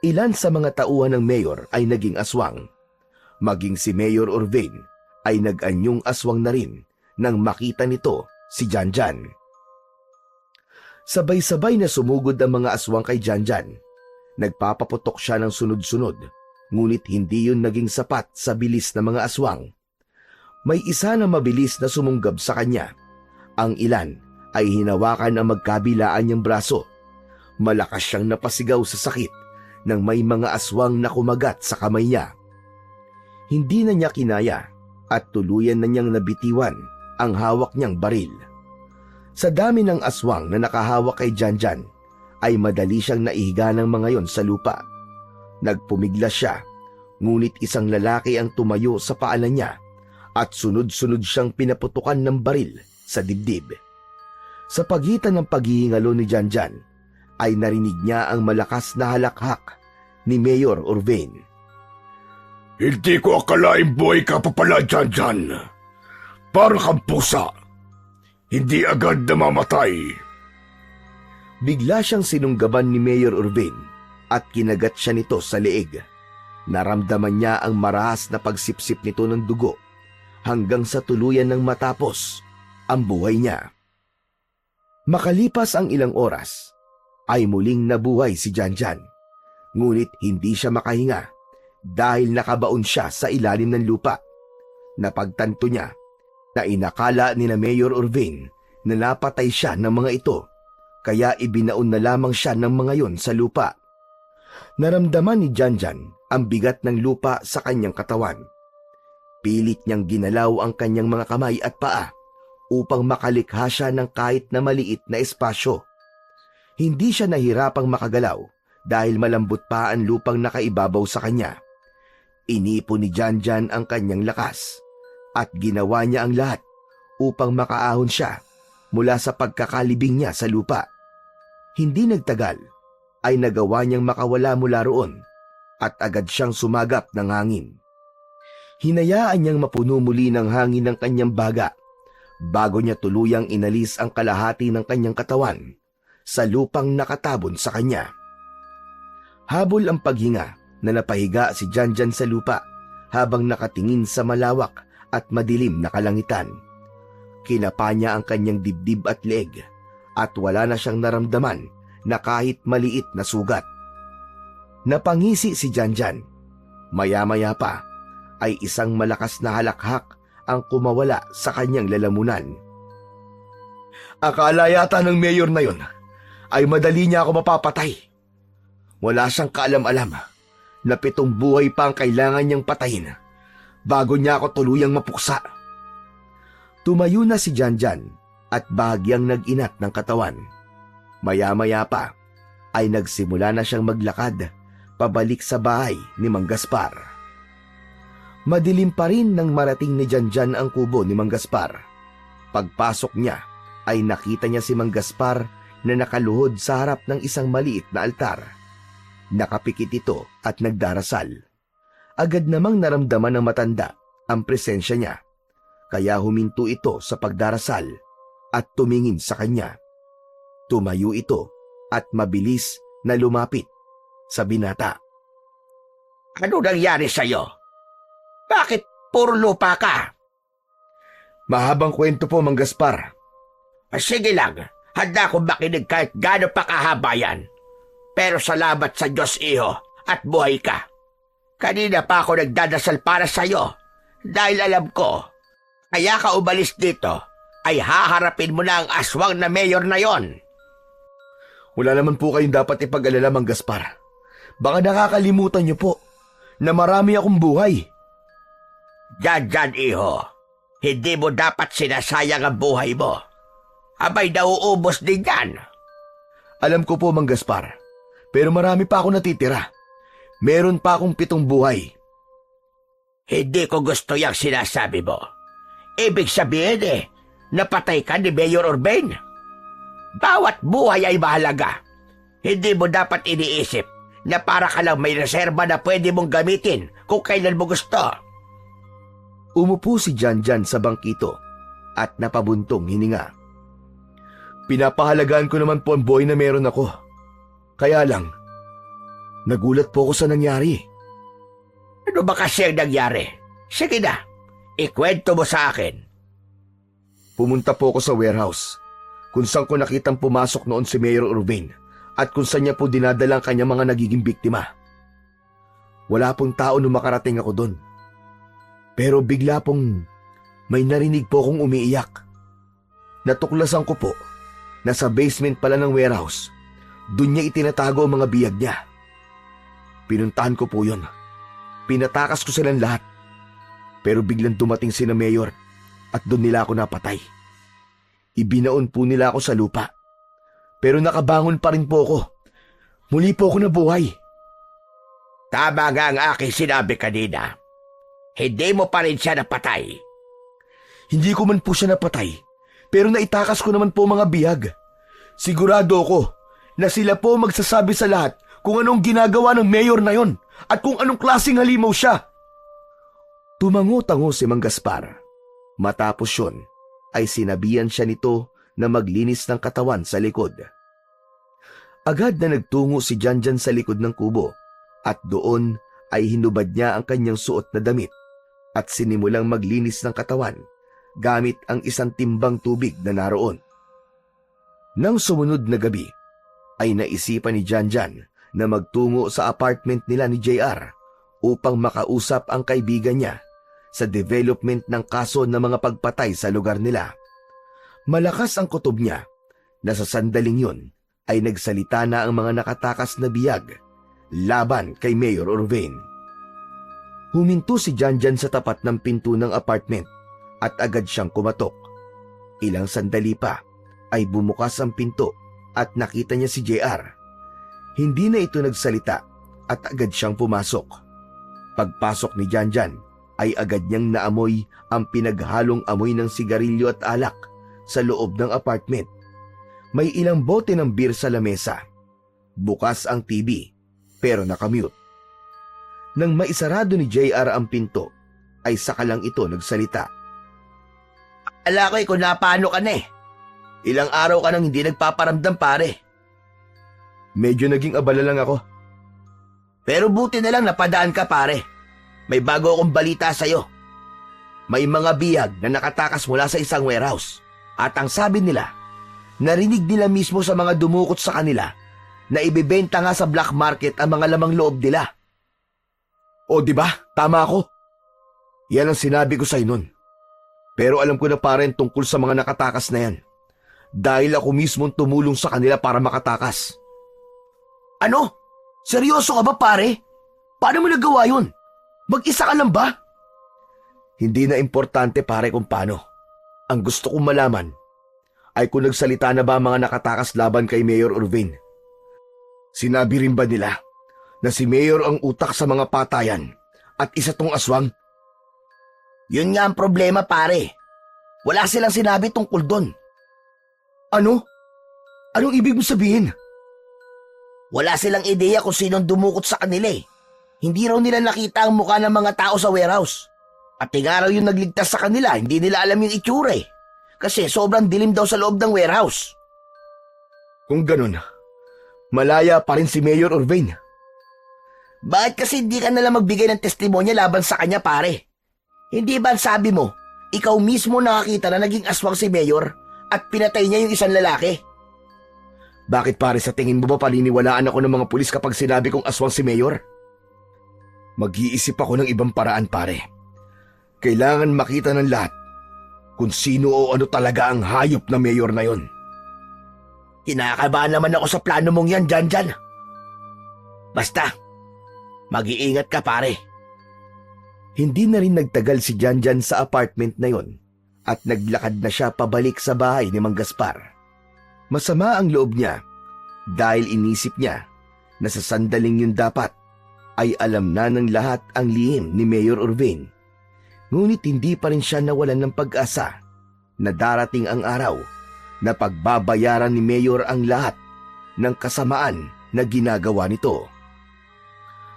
S2: Ilan sa mga tauhan ng Mayor ay naging aswang. Maging si Mayor Orvain ay nag-anyong aswang na rin nang makita nito si Janjan. Sabay-sabay na sumugod ang mga aswang kay Janjan. Nagpapaputok siya ng sunod-sunod, ngunit hindi yun naging sapat sa bilis ng mga aswang. May isa na mabilis na sumunggab sa kanya. Ang ilan ay hinawakan ang magkabilaan niyang braso. Malakas siyang napasigaw sa sakit nang may mga aswang na kumagat sa kamay niya. Hindi na niya kinaya at tuluyan na niyang nabitiwan ang hawak niyang baril. Sa dami ng aswang na nakahawak kay Janjan, ay madali siyang naihiga ng mga yon sa lupa. Nagpumiglas siya, ngunit isang lalaki ang tumayo sa paanan niya at sunod-sunod siyang pinaputukan ng baril sa dibdib. Sa pagitan ng paghihingalo ni Janjan, ay narinig niya ang malakas na halakhak ni Mayor Urvain.
S3: Hindi ko akalaing buhay ka pa pala, Janjan. Para kang pusa. Hindi agad namamatay.
S2: Bigla siyang sinunggaban ni Mayor Urvain at kinagat siya nito sa leeg. Naramdaman niya ang marahas na pagsipsip nito ng dugo hanggang sa tuluyan ng matapos ang buhay niya. Makalipas ang ilang oras, ay muling nabuhay si Janjan. Ngunit hindi siya makahinga dahil nakabaon siya sa ilalim ng lupa. Napagtanto niya na inakala ni na Mayor Urvain na napatay siya ng mga ito, kaya ibinaon na lamang siya ng mga yon sa lupa. Naramdaman ni Janjan ang bigat ng lupa sa kanyang katawan. Pilit niyang ginalaw ang kanyang mga kamay at paa upang makalikha siya ng kahit na maliit na espasyo. Hindi siya nahirapang makagalaw dahil malambot pa ang lupang nakaibabaw sa kanya. Inipon ni Janjan ang kanyang lakas at ginawa niya ang lahat upang makaahon siya mula sa pagkakalibing niya sa lupa. Hindi nagtagal ay nagawa niyang makawala mula roon at agad siyang sumagap ng hangin. Hinayaan niyang mapuno muli ng hangin ng kanyang baga bago niya tuluyang inalis ang kalahati ng kanyang katawan sa lupang nakatabon sa kanya. Habol ang paghinga na napahiga si Janjan sa lupa habang nakatingin sa malawak at madilim na kalangitan. Kinapa niya ang kanyang dibdib at leeg at wala na siyang naramdaman na kahit maliit na sugat. Napangisi si Janjan. Maya-maya pa ay isang malakas na halakhak ang kumawala sa kanyang lalamunan. Akala yata ng mayor na yon ay madali niya ako mapapatay. Wala siyang kaalam-alam na 7 buhay pa ang kailangan niyang patayin bago niya ako tuluyang mapuksa. Tumayo na si Janjan at bahagyang nag-inat ng katawan. Maya-maya pa ay nagsimula na siyang maglakad pabalik sa bahay ni Mang Gaspar. Madilim pa rin nang marating ni Janjan ang kubo ni Mang Gaspar. Pagpasok niya ay nakita niya si Mang Gaspar na nakaluhod sa harap ng isang maliit na altar. Nakapikit ito at nagdarasal. Agad namang naramdaman ng matanda ang presensya niya, kaya huminto ito sa pagdarasal at tumingin sa kanya. Tumayo ito at mabilis na lumapit sa binata.
S4: Ano nangyari sa'yo? Bakit puro lupa ka?
S2: Mahabang kwento po, Mang Gaspar.
S4: Sige lang, handa akong makinig kahit gaano pa kahaba yan. Pero salamat sa Diyos, iho, at buhay ka. Kanina pa ako nagdadasal para sa'yo dahil alam ko, kaya ka umalis dito ay haharapin mo na ang aswang na mayor na yon.
S2: Wala naman po kayong dapat ipag-alala, Mang Gaspar. Baka nakakalimutan niyo po na marami akong buhay.
S4: Janjan, iho, hindi mo dapat sinasayang ang buhay mo. Abay, nauubos din yan.
S2: Alam ko po, Mang Gaspar, pero marami pa ako natitira. Meron pa akong 7 buhay.
S4: Hindi ko gusto yung sinasabi mo. Ibig sabihin napatay ka ni Mayor Urbain. Bawat buhay ay mahalaga. Hindi mo dapat iniisip na para ka lang may reserba na pwede mong gamitin kung kailan mo gusto.
S2: Umupo si Janjan sa bangkito at napabuntong hininga. Pinapahalagaan ko naman po ang buhay na meron ako. Kaya lang, nagulat po ako sa nangyari.
S4: Ano ba kasi ang nangyari? Sige na, ikwento mo sa akin.
S2: Pumunta po ako sa warehouse kung saan ko nakitang pumasok noon si Mayor Urbain at kung saan niya po dinadala ang kanyang mga nagiging biktima. Wala pong tao nung makarating ako doon. Pero bigla pong may narinig po akong umiiyak. Natuklasan ko po na sa basement pala ng warehouse, doon niya itinatago ang mga biyag niya. Pinuntahan ko po yun. Pinatakas ko silang lahat. Pero biglang dumating sina Mayor at doon nila ako napatay. Ibinaon po nila ako sa lupa. Pero nakabangon pa rin po ako. Muli po ako nabuhay.
S4: Tama nga ang aking sinabi kanina. Hindi mo pa rin siya napatay.
S2: Hindi ko man po siya napatay, pero naitakas ko naman po mga bihag. Sigurado ako na sila po magsasabi sa lahat kung anong ginagawa ng mayor na yon at kung anong klaseng halimaw siya. Tumango-tango si Mang Gaspar. Matapos yun, ay sinabihan siya nito na maglinis ng katawan sa likod. Agad na nagtungo si Janjan sa likod ng kubo at doon ay hinubad niya ang kanyang suot na damit at sinimulang maglinis ng katawan gamit ang isang timbang tubig na naroon. Nang sumunod na gabi, ay naisipan ni Janjan na magtungo sa apartment nila ni JR upang makausap ang kaibigan niya sa development ng kaso ng mga pagpatay sa lugar nila. Malakas ang kutob niya na sa sandaling yun ay nagsalita na ang mga nakatakas na biyag laban kay Mayor Orvain. Huminto si Janjan sa tapat ng pinto ng apartment at agad siyang kumatok. Ilang sandali pa ay bumukas ang pinto at nakita niya si JR. Hindi na ito nagsalita at agad siyang pumasok. Pagpasok ni Janjan ay agad niyang naamoy ang pinaghalong amoy ng sigarilyo at alak sa loob ng apartment. May ilang bote ng beer sa lamesa. Bukas ang TV pero nakamute. Nang maisarado ni JR ang pinto ay saka lang ito nagsalita.
S1: Ala ko kung napano ka na eh. Ilang araw ka nang hindi nagpaparamdam pare.
S2: Medyo naging abala lang ako.
S1: Pero buti na lang napadaan ka pare. May bago akong balita sa'yo. May mga biyag na nakatakas mula sa isang warehouse. At ang sabi nila, narinig nila mismo sa mga dumukot sa kanila na ibebenta nga sa black market ang mga lamang loob nila.
S2: O di ba? Tama ako. Yan ang sinabi ko sa'yo nun. Pero alam ko na pare tungkol sa mga nakatakas na yan. Dahil ako mismo tumulong sa kanila para makatakas.
S1: Ano? Seryoso ka ba pare? Paano mo nagawa yun? Mag-isa ka lang ba?
S2: Hindi na importante pare kung paano. Ang gusto kong malaman ay kung nagsalita na ba ang mga nakatakas laban kay Mayor Orvain. Sinabi rin ba nila na si Mayor ang utak sa mga patayan at isa tong aswang?
S1: Yun nga ang problema pare. Wala silang sinabi tungkol doon.
S2: Ano? Anong ibig mo sabihin?
S1: Wala silang ideya kung sinong dumukot sa kanila eh. Hindi raw nila nakita ang mukha ng mga tao sa warehouse. At nga raw yung nagligtas sa kanila, hindi nila alam yung itsura eh. Kasi sobrang dilim daw sa loob ng warehouse.
S2: Kung ganun, malaya pa rin si Mayor Orvain.
S1: Bakit kasi hindi ka nalang magbigay ng testimonya laban sa kanya pare? Hindi ba sabi mo, ikaw mismo nakakita na naging aswang si Mayor at pinatay niya yung isang lalaki?
S2: Bakit pare sa tingin mo ba paniniwalaan ako ng mga pulis kapag sinabi kong aswang si Mayor? Mag-iisip ako ng ibang paraan pare. Kailangan makita ng lahat kung sino o ano talaga ang hayop na Mayor na yon.
S1: Kinakabahan naman ako sa plano mong yan, Janjan. Basta, mag-iingat ka pare.
S2: Hindi na rin nagtagal si Janjan sa apartment na yon at naglakad na siya pabalik sa bahay ni Mang Gaspar. Masama ang loob niya dahil inisip niya na sa sandaling yun dapat ay alam na ng lahat ang lihim ni Mayor Orvain. Ngunit hindi pa rin siya nawalan ng pag-asa na darating ang araw na pagbabayaran ni Mayor ang lahat ng kasamaan na ginagawa nito.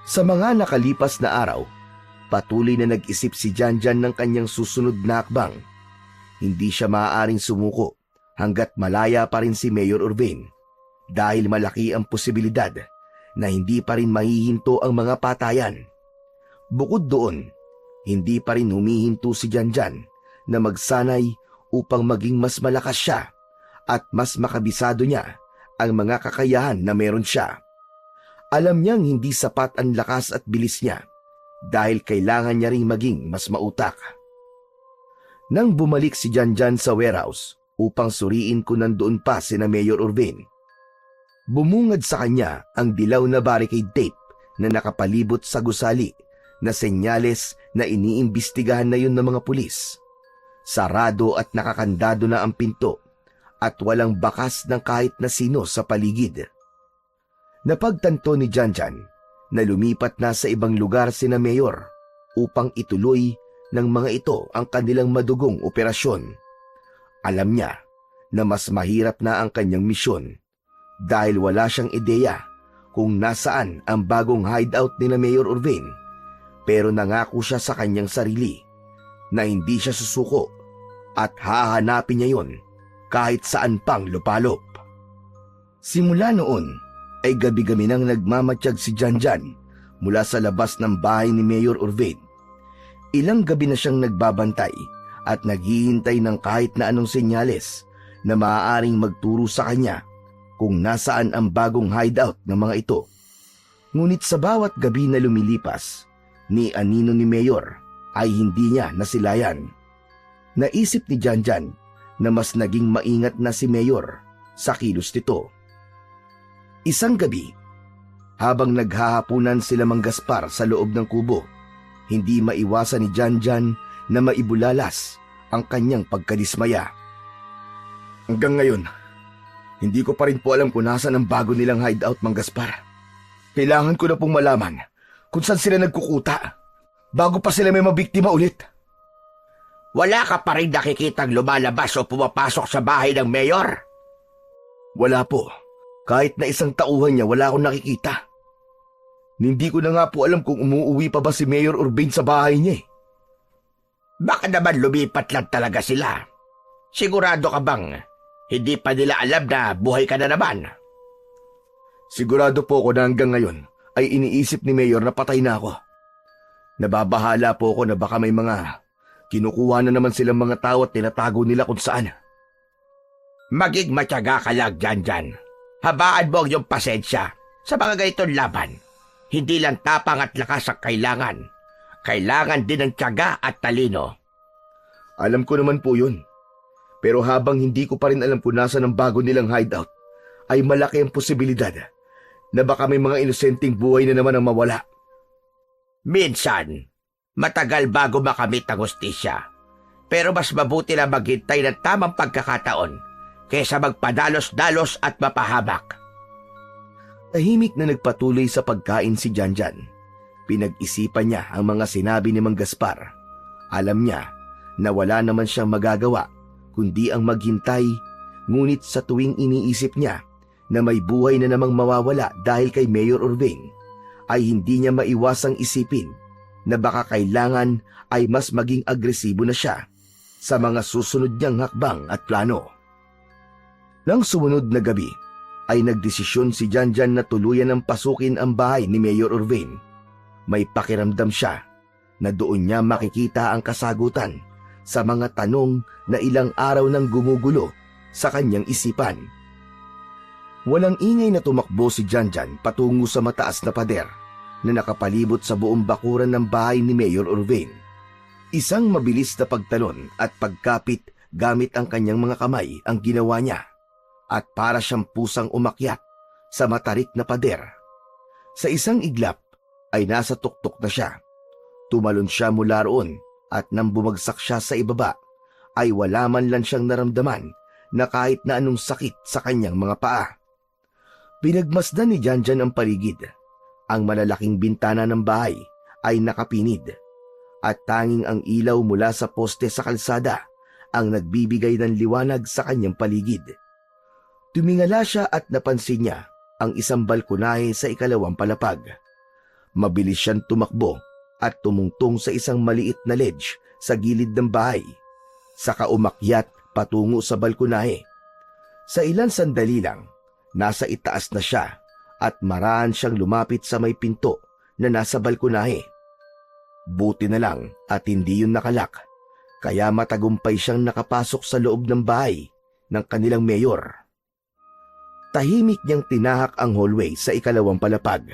S2: Sa mga nakalipas na araw, patuloy na nag-isip si Janjan ng kanyang susunod na akbang. Hindi siya maaaring sumuko hanggat malaya pa rin si Mayor Orvain dahil malaki ang posibilidad na hindi pa rin mahihinto ang mga patayan. Bukod doon, hindi pa rin humihinto si Janjan na magsanay upang maging mas malakas siya at mas makabisado niya ang mga kakayahan na meron siya. Alam niyang hindi sapat ang lakas at bilis niya dahil kailangan niya ring maging mas mautak. Nang bumalik si Janjan sa warehouse upang suriin kung nandoon pa sina Mayor Orvain, bumungad sa kanya ang dilaw na barricade tape na nakapalibot sa gusali na senyales na iniimbestigahan na yun ng mga pulis. Sarado at nakakandado na ang pinto at walang bakas ng kahit na sino sa paligid. Napagtanto ni Janjan na lumipat na sa ibang lugar sina Mayor upang ituloy ng mga ito ang kanilang madugong operasyon. Alam niya na mas mahirap na ang kanyang misyon dahil wala siyang ideya kung nasaan ang bagong hideout ni Mayor Urbane, pero nangako siya sa kanyang sarili na hindi siya susuko at hahanapin niya yon kahit saan pang lupalop. Simula noon ay gabi-gabi nang nagmamatsyag si Janjan mula sa labas ng bahay ni Mayor Urbane. Ilang gabi na siyang nagbabantay at naghihintay ng kahit na anong senyales na maaaring magturo sa kanya kung nasaan ang bagong hideout ng mga ito. Ngunit sa bawat gabi na lumilipas, ni anino ni Mayor ay hindi niya nasilayan. Naisip ni Janjan na mas naging maingat na si Mayor sa kilos nito. Isang gabi, habang naghahapunan sila Mang Gaspar sa loob ng kubo, hindi maiwasan ni Janjan na maibulalas ang kanyang pagkadismaya. Hanggang ngayon, hindi ko pa rin po alam kung nasan ang bago nilang hideout, Mang Gaspar. Kailangan ko na pong malaman kung saan sila nagkukuta bago pa sila may mabiktima ulit.
S4: Wala ka pa rin nakikitang lumalabas o pumapasok sa bahay ng Mayor?
S2: Wala po. Kahit na isang tauhan niya, wala akong nakikita. Hindi ko na nga po alam kung umuuwi pa ba si Mayor Urbane sa bahay niya.
S4: Baka naman lumipat lang talaga sila. Sigurado ka bang hindi pa nila alam na buhay ka na naman?
S2: Sigurado po ako na hanggang ngayon ay iniisip ni Mayor na patay na ako. Nababahala po ako na baka may mga kinukuha na naman silang mga tao at tinatago nila kung saan.
S4: Maging matyaga ka lang, Janjan. Habaan mo ang iyong pasensya sa mga ganitong laban. Hindi lang tapang at lakas ang kailangan. Kailangan din ng tiyaga at talino.
S2: Alam ko naman po yun. Pero habang hindi ko pa rin alam kung nasa ng bago nilang hideout, ay malaki ang posibilidad na baka may mga inosenteng buhay na naman ang mawala.
S4: Minsan, matagal bago makamit ang hustisya. Pero mas mabuti na maghintay ng tamang pagkakataon kaysa magpadalos-dalos at mapahamak.
S2: Tahimik na nagpatuloy sa pagkain si Janjan. Pinag-isipan niya ang mga sinabi ni Mang Gaspar. Alam niya na wala naman siyang magagawa kundi ang maghintay, ngunit sa tuwing iniisip niya na may buhay na namang mawawala dahil kay Mayor Urbane, ay hindi niya maiwasang isipin na baka kailangan ay mas maging agresibo na siya sa mga susunod niyang hakbang at plano. Nang sumunod na gabi, ay nagdesisyon si Janjan na tuluyan ng pasukin ang bahay ni Mayor Urbane. May pakiramdam siya na doon niya makikita ang kasagutan sa mga tanong na ilang araw nang gumugulo sa kanyang isipan. Walang ingay na tumakbo si Janjan patungo sa mataas na pader na nakapalibot sa buong bakuran ng bahay ni Mayor Urbane. Isang mabilis na pagtalon at pagkapit gamit ang kanyang mga kamay ang ginawa niya, at para siyang pusang umakyat sa matarik na pader. Sa isang iglap ay nasa tuktok na siya. Tumalon siya mula roon at nang bumagsak siya sa ibaba ay wala man lang siyang naramdaman na kahit na anong sakit sa kanyang mga paa. Pinagmasdan ni Janjan ang paligid. Ang malalaking bintana ng bahay ay nakapinid at tanging ang ilaw mula sa poste sa kalsada ang nagbibigay ng liwanag sa kanyang paligid. Tumingala siya at napansin niya ang isang balkonahe sa ikalawang palapag. Mabilis siyang tumakbo at tumungtong sa isang maliit na ledge sa gilid ng bahay. Saka umakyat patungo sa balkonahe. Sa ilang sandali lang, nasa itaas na siya at marahan siyang lumapit sa may pinto na nasa balkonahe. Buti na lang at hindi yun nakalak, kaya matagumpay siyang nakapasok sa loob ng bahay ng kanilang mayor. Tahimik niyang tinahak ang hallway sa ikalawang palapag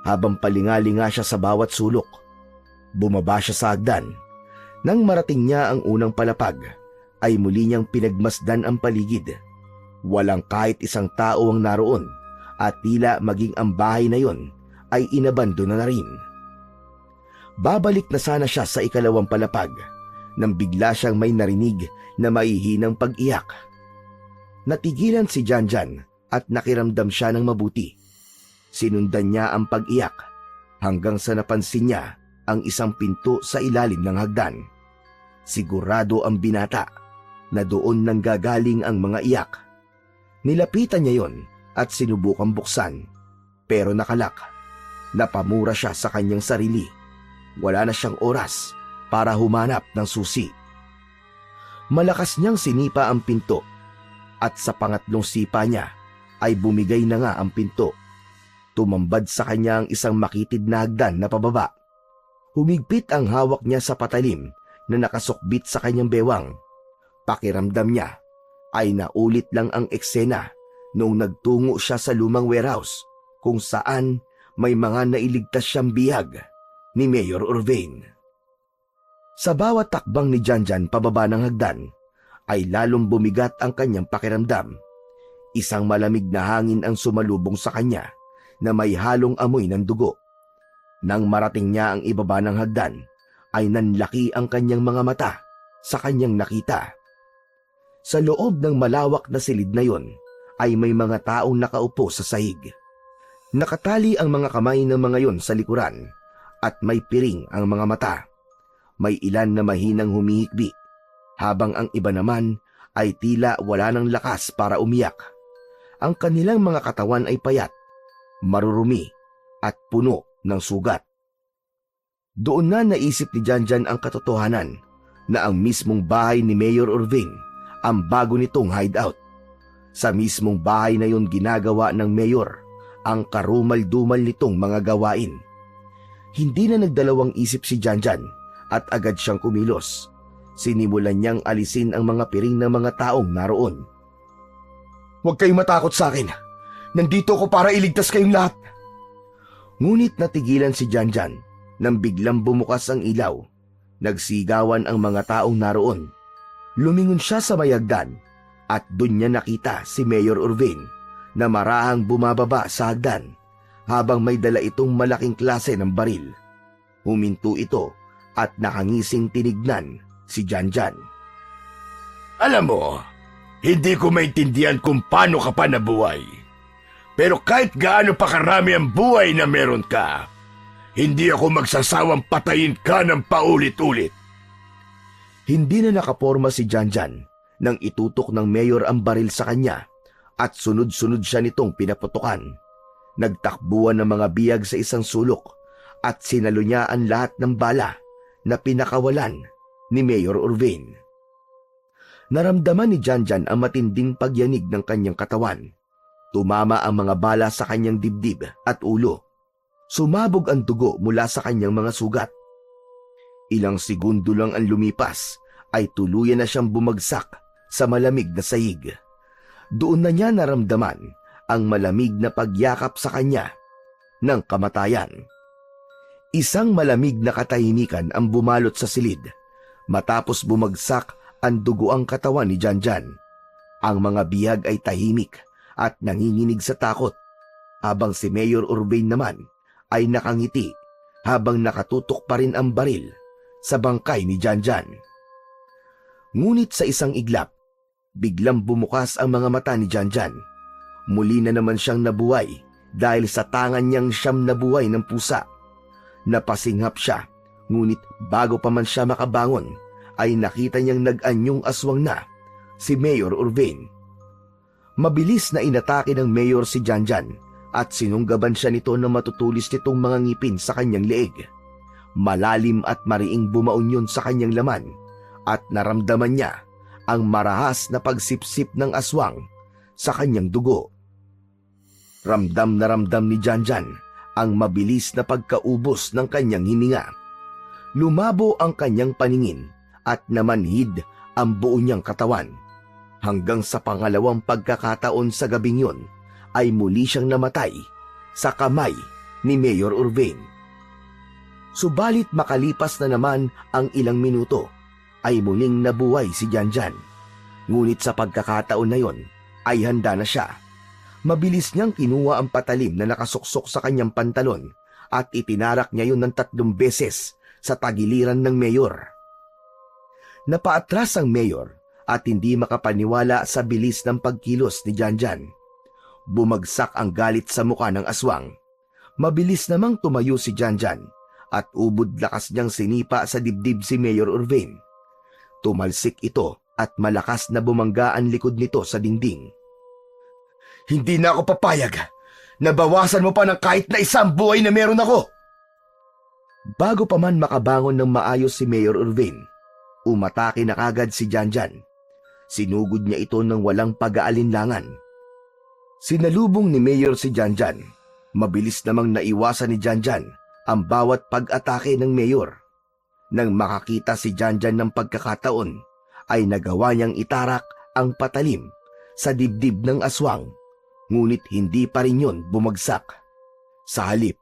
S2: habang palingalinga siya sa bawat sulok. Bumaba siya sa hagdan. Nang marating niya ang unang palapag, ay muli niyang pinagmasdan ang paligid. Walang kahit isang tao ang naroon at tila maging ang bahay na yon ay inabandona na rin. Babalik na sana siya sa ikalawang palapag nang bigla siyang may narinig na maihinang pag-iyak. Natigilan si Janjan at nakiramdam siya ng mabuti. Sinundan niya ang pag-iyak hanggang sa napansin niya ang isang pinto sa ilalim ng hagdan. Sigurado ang binata na doon nanggagaling ang mga iyak. Nilapitan niya yon at sinubukang buksan, pero nakalak. Napamura siya sa kanyang sarili. Wala na siyang oras para humanap ng susi. Malakas niyang sinipa ang pinto at sa pangatlong sipa niya ay bumigay na nga ang pinto. Tumambad sa kanya ang isang makitid na hagdan na pababa. Humigpit ang hawak niya sa patalim na nakasukbit sa kanyang bewang. Pakiramdam niya ay naulit lang ang eksena noong nagtungo siya sa lumang warehouse kung saan may mga nailigtas siyang bihag ni Mayor Urbane. Sa bawat takbang ni Janjan pababa ng hagdan ay lalong bumigat ang kanyang pakiramdam. Isang malamig na hangin ang sumalubong sa kanya na may halong amoy ng dugo. Nang marating niya ang ibaba ng hagdan, ay nanlaki ang kanyang mga mata sa kanyang nakita. Sa loob ng malawak na silid na yon ay may mga taong nakaupo sa sahig. Nakatali ang mga kamay ng mga yon sa likuran at may piring ang mga mata. May ilan na mahinang humihikbi, habang ang iba naman ay tila wala ng lakas para umiyak. Ang kanilang mga katawan ay payat, marurumi at puno ng sugat. Doon na naisip ni Janjan ang katotohanan na ang mismong bahay ni Mayor Urbane ang bago nitong hideout. Sa mismong bahay na yon ginagawa ng mayor ang karumal-dumal nitong mga gawain. Hindi na nagdalawang isip si Janjan at agad siyang kumilos. Sinimulan niyang alisin ang mga piring ng mga taong naroon.
S1: Huwag kayong matakot sa akin. Nandito ako para iligtas kayong lahat.
S2: Ngunit natigilan si Janjan nang biglang bumukas ang ilaw. Nagsigawan ang mga taong naroon. Lumingon siya sa mayagdan at doon niya nakita si Mayor Urbane na marahang bumababa sa hagdan habang may dala itong malaking klase ng baril. Huminto ito at nakangising tinignan si Janjan.
S3: Alam mo, hindi ko maintindihan kung paano ka pa nabuhay. Pero kahit gaano pa karami ang buhay na meron ka, hindi ako magsasawang patayin ka ng paulit-ulit.
S2: Hindi na nakaporma si Janjan nang itutok ng mayor ang baril sa kanya at sunod-sunod siya nitong pinaputukan. Nagtakbuhan ng mga biyag sa isang sulok at sinalo niya ang lahat ng bala na pinakawalan ni Mayor Urbane. Naramdaman ni Janjan ang matinding pagyanig ng kanyang katawan. Tumama ang mga bala sa kanyang dibdib at ulo. Sumabog ang dugo mula sa kanyang mga sugat. Ilang segundo lang ang lumipas ay tuluyan na siyang bumagsak sa malamig na sahig. Doon na niya naramdaman ang malamig na pagyakap sa kanya ng kamatayan. Isang malamig na katahimikan ang bumalot sa silid matapos bumagsak ang dugoang katawan ni Janjan. Ang mga bihag ay tahimik at nanginginig sa takot, habang si Mayor Urbane naman ay nakangiti habang nakatutok pa rin ang baril sa bangkay ni Janjan. Ngunit sa isang iglap, biglang bumukas ang mga mata ni Janjan. Muli na naman siyang nabuhay dahil sa tangan niyang siyam na buhay ng pusa. Napasinghap siya, ngunit bago pa man siya makabangon, ay nakita niyang nag-anyong aswang na si Mayor Urbane. Mabilis na inatake ng mayor si Janjan at sinunggaban siya nito na matutulis nitong mga ngipin sa kanyang leeg. Malalim at mariing bumaon yun sa kanyang laman at naramdaman niya ang marahas na pagsipsip ng aswang sa kanyang dugo. Ramdam na ramdam ni Janjan ang mabilis na pagkaubos ng kanyang hininga. Lumabo ang kanyang paningin at namanhid ang buo niyang katawan. Hanggang sa pangalawang pagkakataon sa gabing yon ay muli siyang namatay sa kamay ni Mayor Urbane. Subalit makalipas na naman ang ilang minuto ay muling nabuhay si Janjan. Ngunit sa pagkakataon na yon ay handa na siya. Mabilis niyang kinuha ang patalim na nakasuksok sa kanyang pantalon at itinarak niya yun ng 3 beses sa tagiliran ng mayor. Napaatras ang mayor at hindi makapaniwala sa bilis ng pagkilos ni Janjan. Bumagsak ang galit sa muka ng aswang. Mabilis namang tumayo si Janjan at ubod lakas niyang sinipa sa dibdib si Mayor Urvain. Tumalsik ito at malakas na bumangga ang likod nito sa dingding.
S1: Hindi na ako papayag. Nabawasan mo pa ng kahit na isang buhay na meron ako.
S2: Bago pa man makabangon ng maayos si Mayor Urvain, umatake na kagad si Janjan. Sinugod niya ito ng walang pag-aalinlangan. Sinalubong ni Mayor si Janjan. Mabilis namang naiwasan ni Janjan ang bawat pag-atake ng Mayor. Nang makakita si Janjan ng pagkakataon, ay nagawa niyang itarak ang patalim sa dibdib ng aswang. Ngunit hindi pa rin yun bumagsak. Sa halip,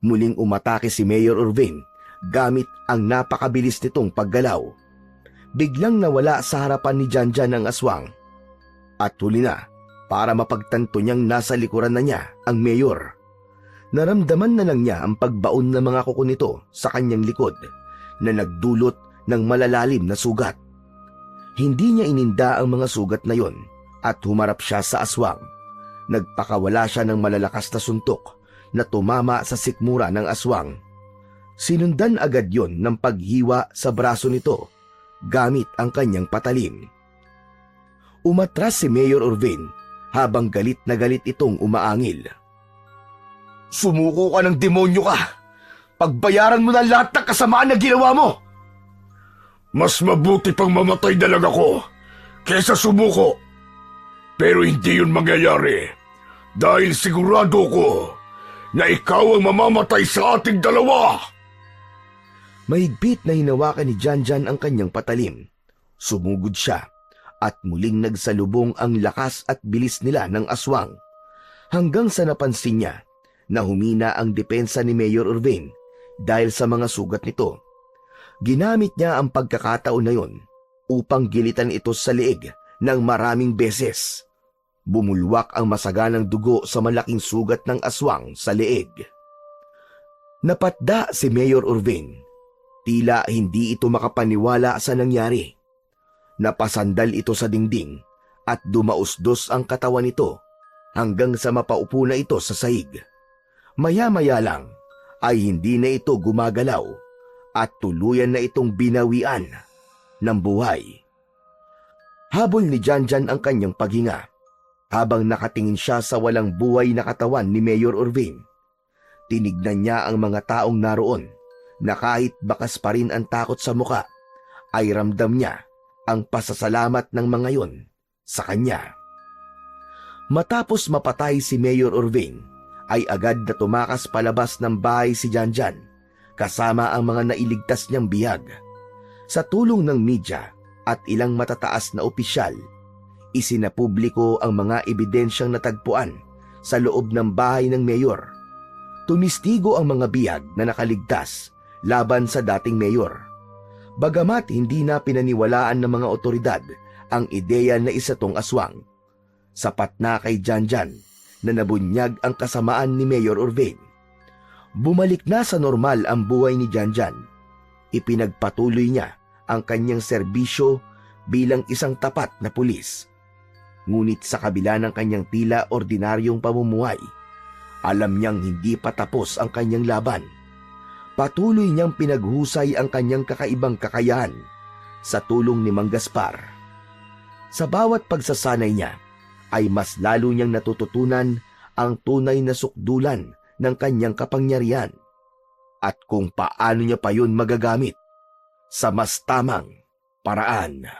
S2: muling umatake si Mayor Urvain gamit ang napakabilis nitong paggalaw. Biglang nawala sa harapan ni Janjan ang aswang. At huli na, para mapagtanto niyang nasa likuran na niya ang Mayor. Naramdaman na lang niya ang pagbaon ng mga kuko nito sa kanyang likod na nagdulot ng malalalim na sugat. Hindi niya ininda ang mga sugat na yon at humarap siya sa aswang. Nagpakawala siya ng malalakas na suntok na tumama sa sikmura ng aswang. Sinundan agad yon ng paghiwa sa braso nito gamit ang kanyang patalim. Umatras si Mayor Urvain habang galit na galit itong umaangil.
S1: Sumuko ka ng demonyo ka. Pagbayaran mo na lahat ng kasamaan na ginawa mo.
S3: Mas mabuti pang mamatay na lang ako kesa sumuko. Pero hindi yun mangyayari dahil sigurado ko na ikaw ang mamamatay sa ating dalawa.
S2: Mahigpit na hinawakan ni Janjan ang kanyang patalim. Sumugod siya at muling nagsalubong ang lakas at bilis nila ng aswang. Hanggang sa napansin niya na humina ang depensa ni Mayor Urvain dahil sa mga sugat nito. Ginamit niya ang pagkakataon na yon upang gilitan ito sa leeg ng maraming beses. Bumulwak ang masaganang dugo sa malaking sugat ng aswang sa leeg. Napatda si Mayor Urvain. Tila hindi ito makapaniwala sa nangyari. Napasandal ito sa dingding at dumausdos ang katawan nito hanggang sa mapaupo na ito sa sahig. Maya-maya lang ay hindi na ito gumagalaw at tuluyan na itong binawian ng buhay. Habol ni Janjan ang kanyang paghinga habang nakatingin siya sa walang buhay na katawan ni Mayor Urvain. Tinignan niya ang mga taong naroon na kahit bakas pa rin ang takot sa muka, ay ramdam niya ang pasasalamat ng mga yon sa kanya. Matapos mapatay si Mayor Urvain, ay agad na tumakas palabas ng bahay si Janjan kasama ang mga nailigtas niyang bihag. Sa tulong ng media at ilang matataas na opisyal, isinapubliko ang mga ebidensyang natagpuan sa loob ng bahay ng mayor. Tumistigo ang mga bihag na nakaligtas laban sa dating mayor. Bagamat hindi na pinaniwalaan ng mga otoridad ang ideya na isa tong aswang, sapat na kay Janjan na nabunyag ang kasamaan ni Mayor Urvain. Bumalik na sa normal ang buhay ni Janjan. Ipinagpatuloy niya ang kanyang serbisyo bilang isang tapat na pulis. Ngunit sa kabila ng kanyang tila ordinaryong pamumuhay, alam niyang hindi pa tapos ang kanyang laban. Patuloy niyang pinaghusay ang kanyang kakaibang kakayahan sa tulong ni Mang Gaspar. Sa bawat pagsasanay niya, ay mas lalo niyang natututunan ang tunay na sukdulan ng kanyang kapangyarihan at kung paano niya pa yun magagamit sa mas tamang paraan.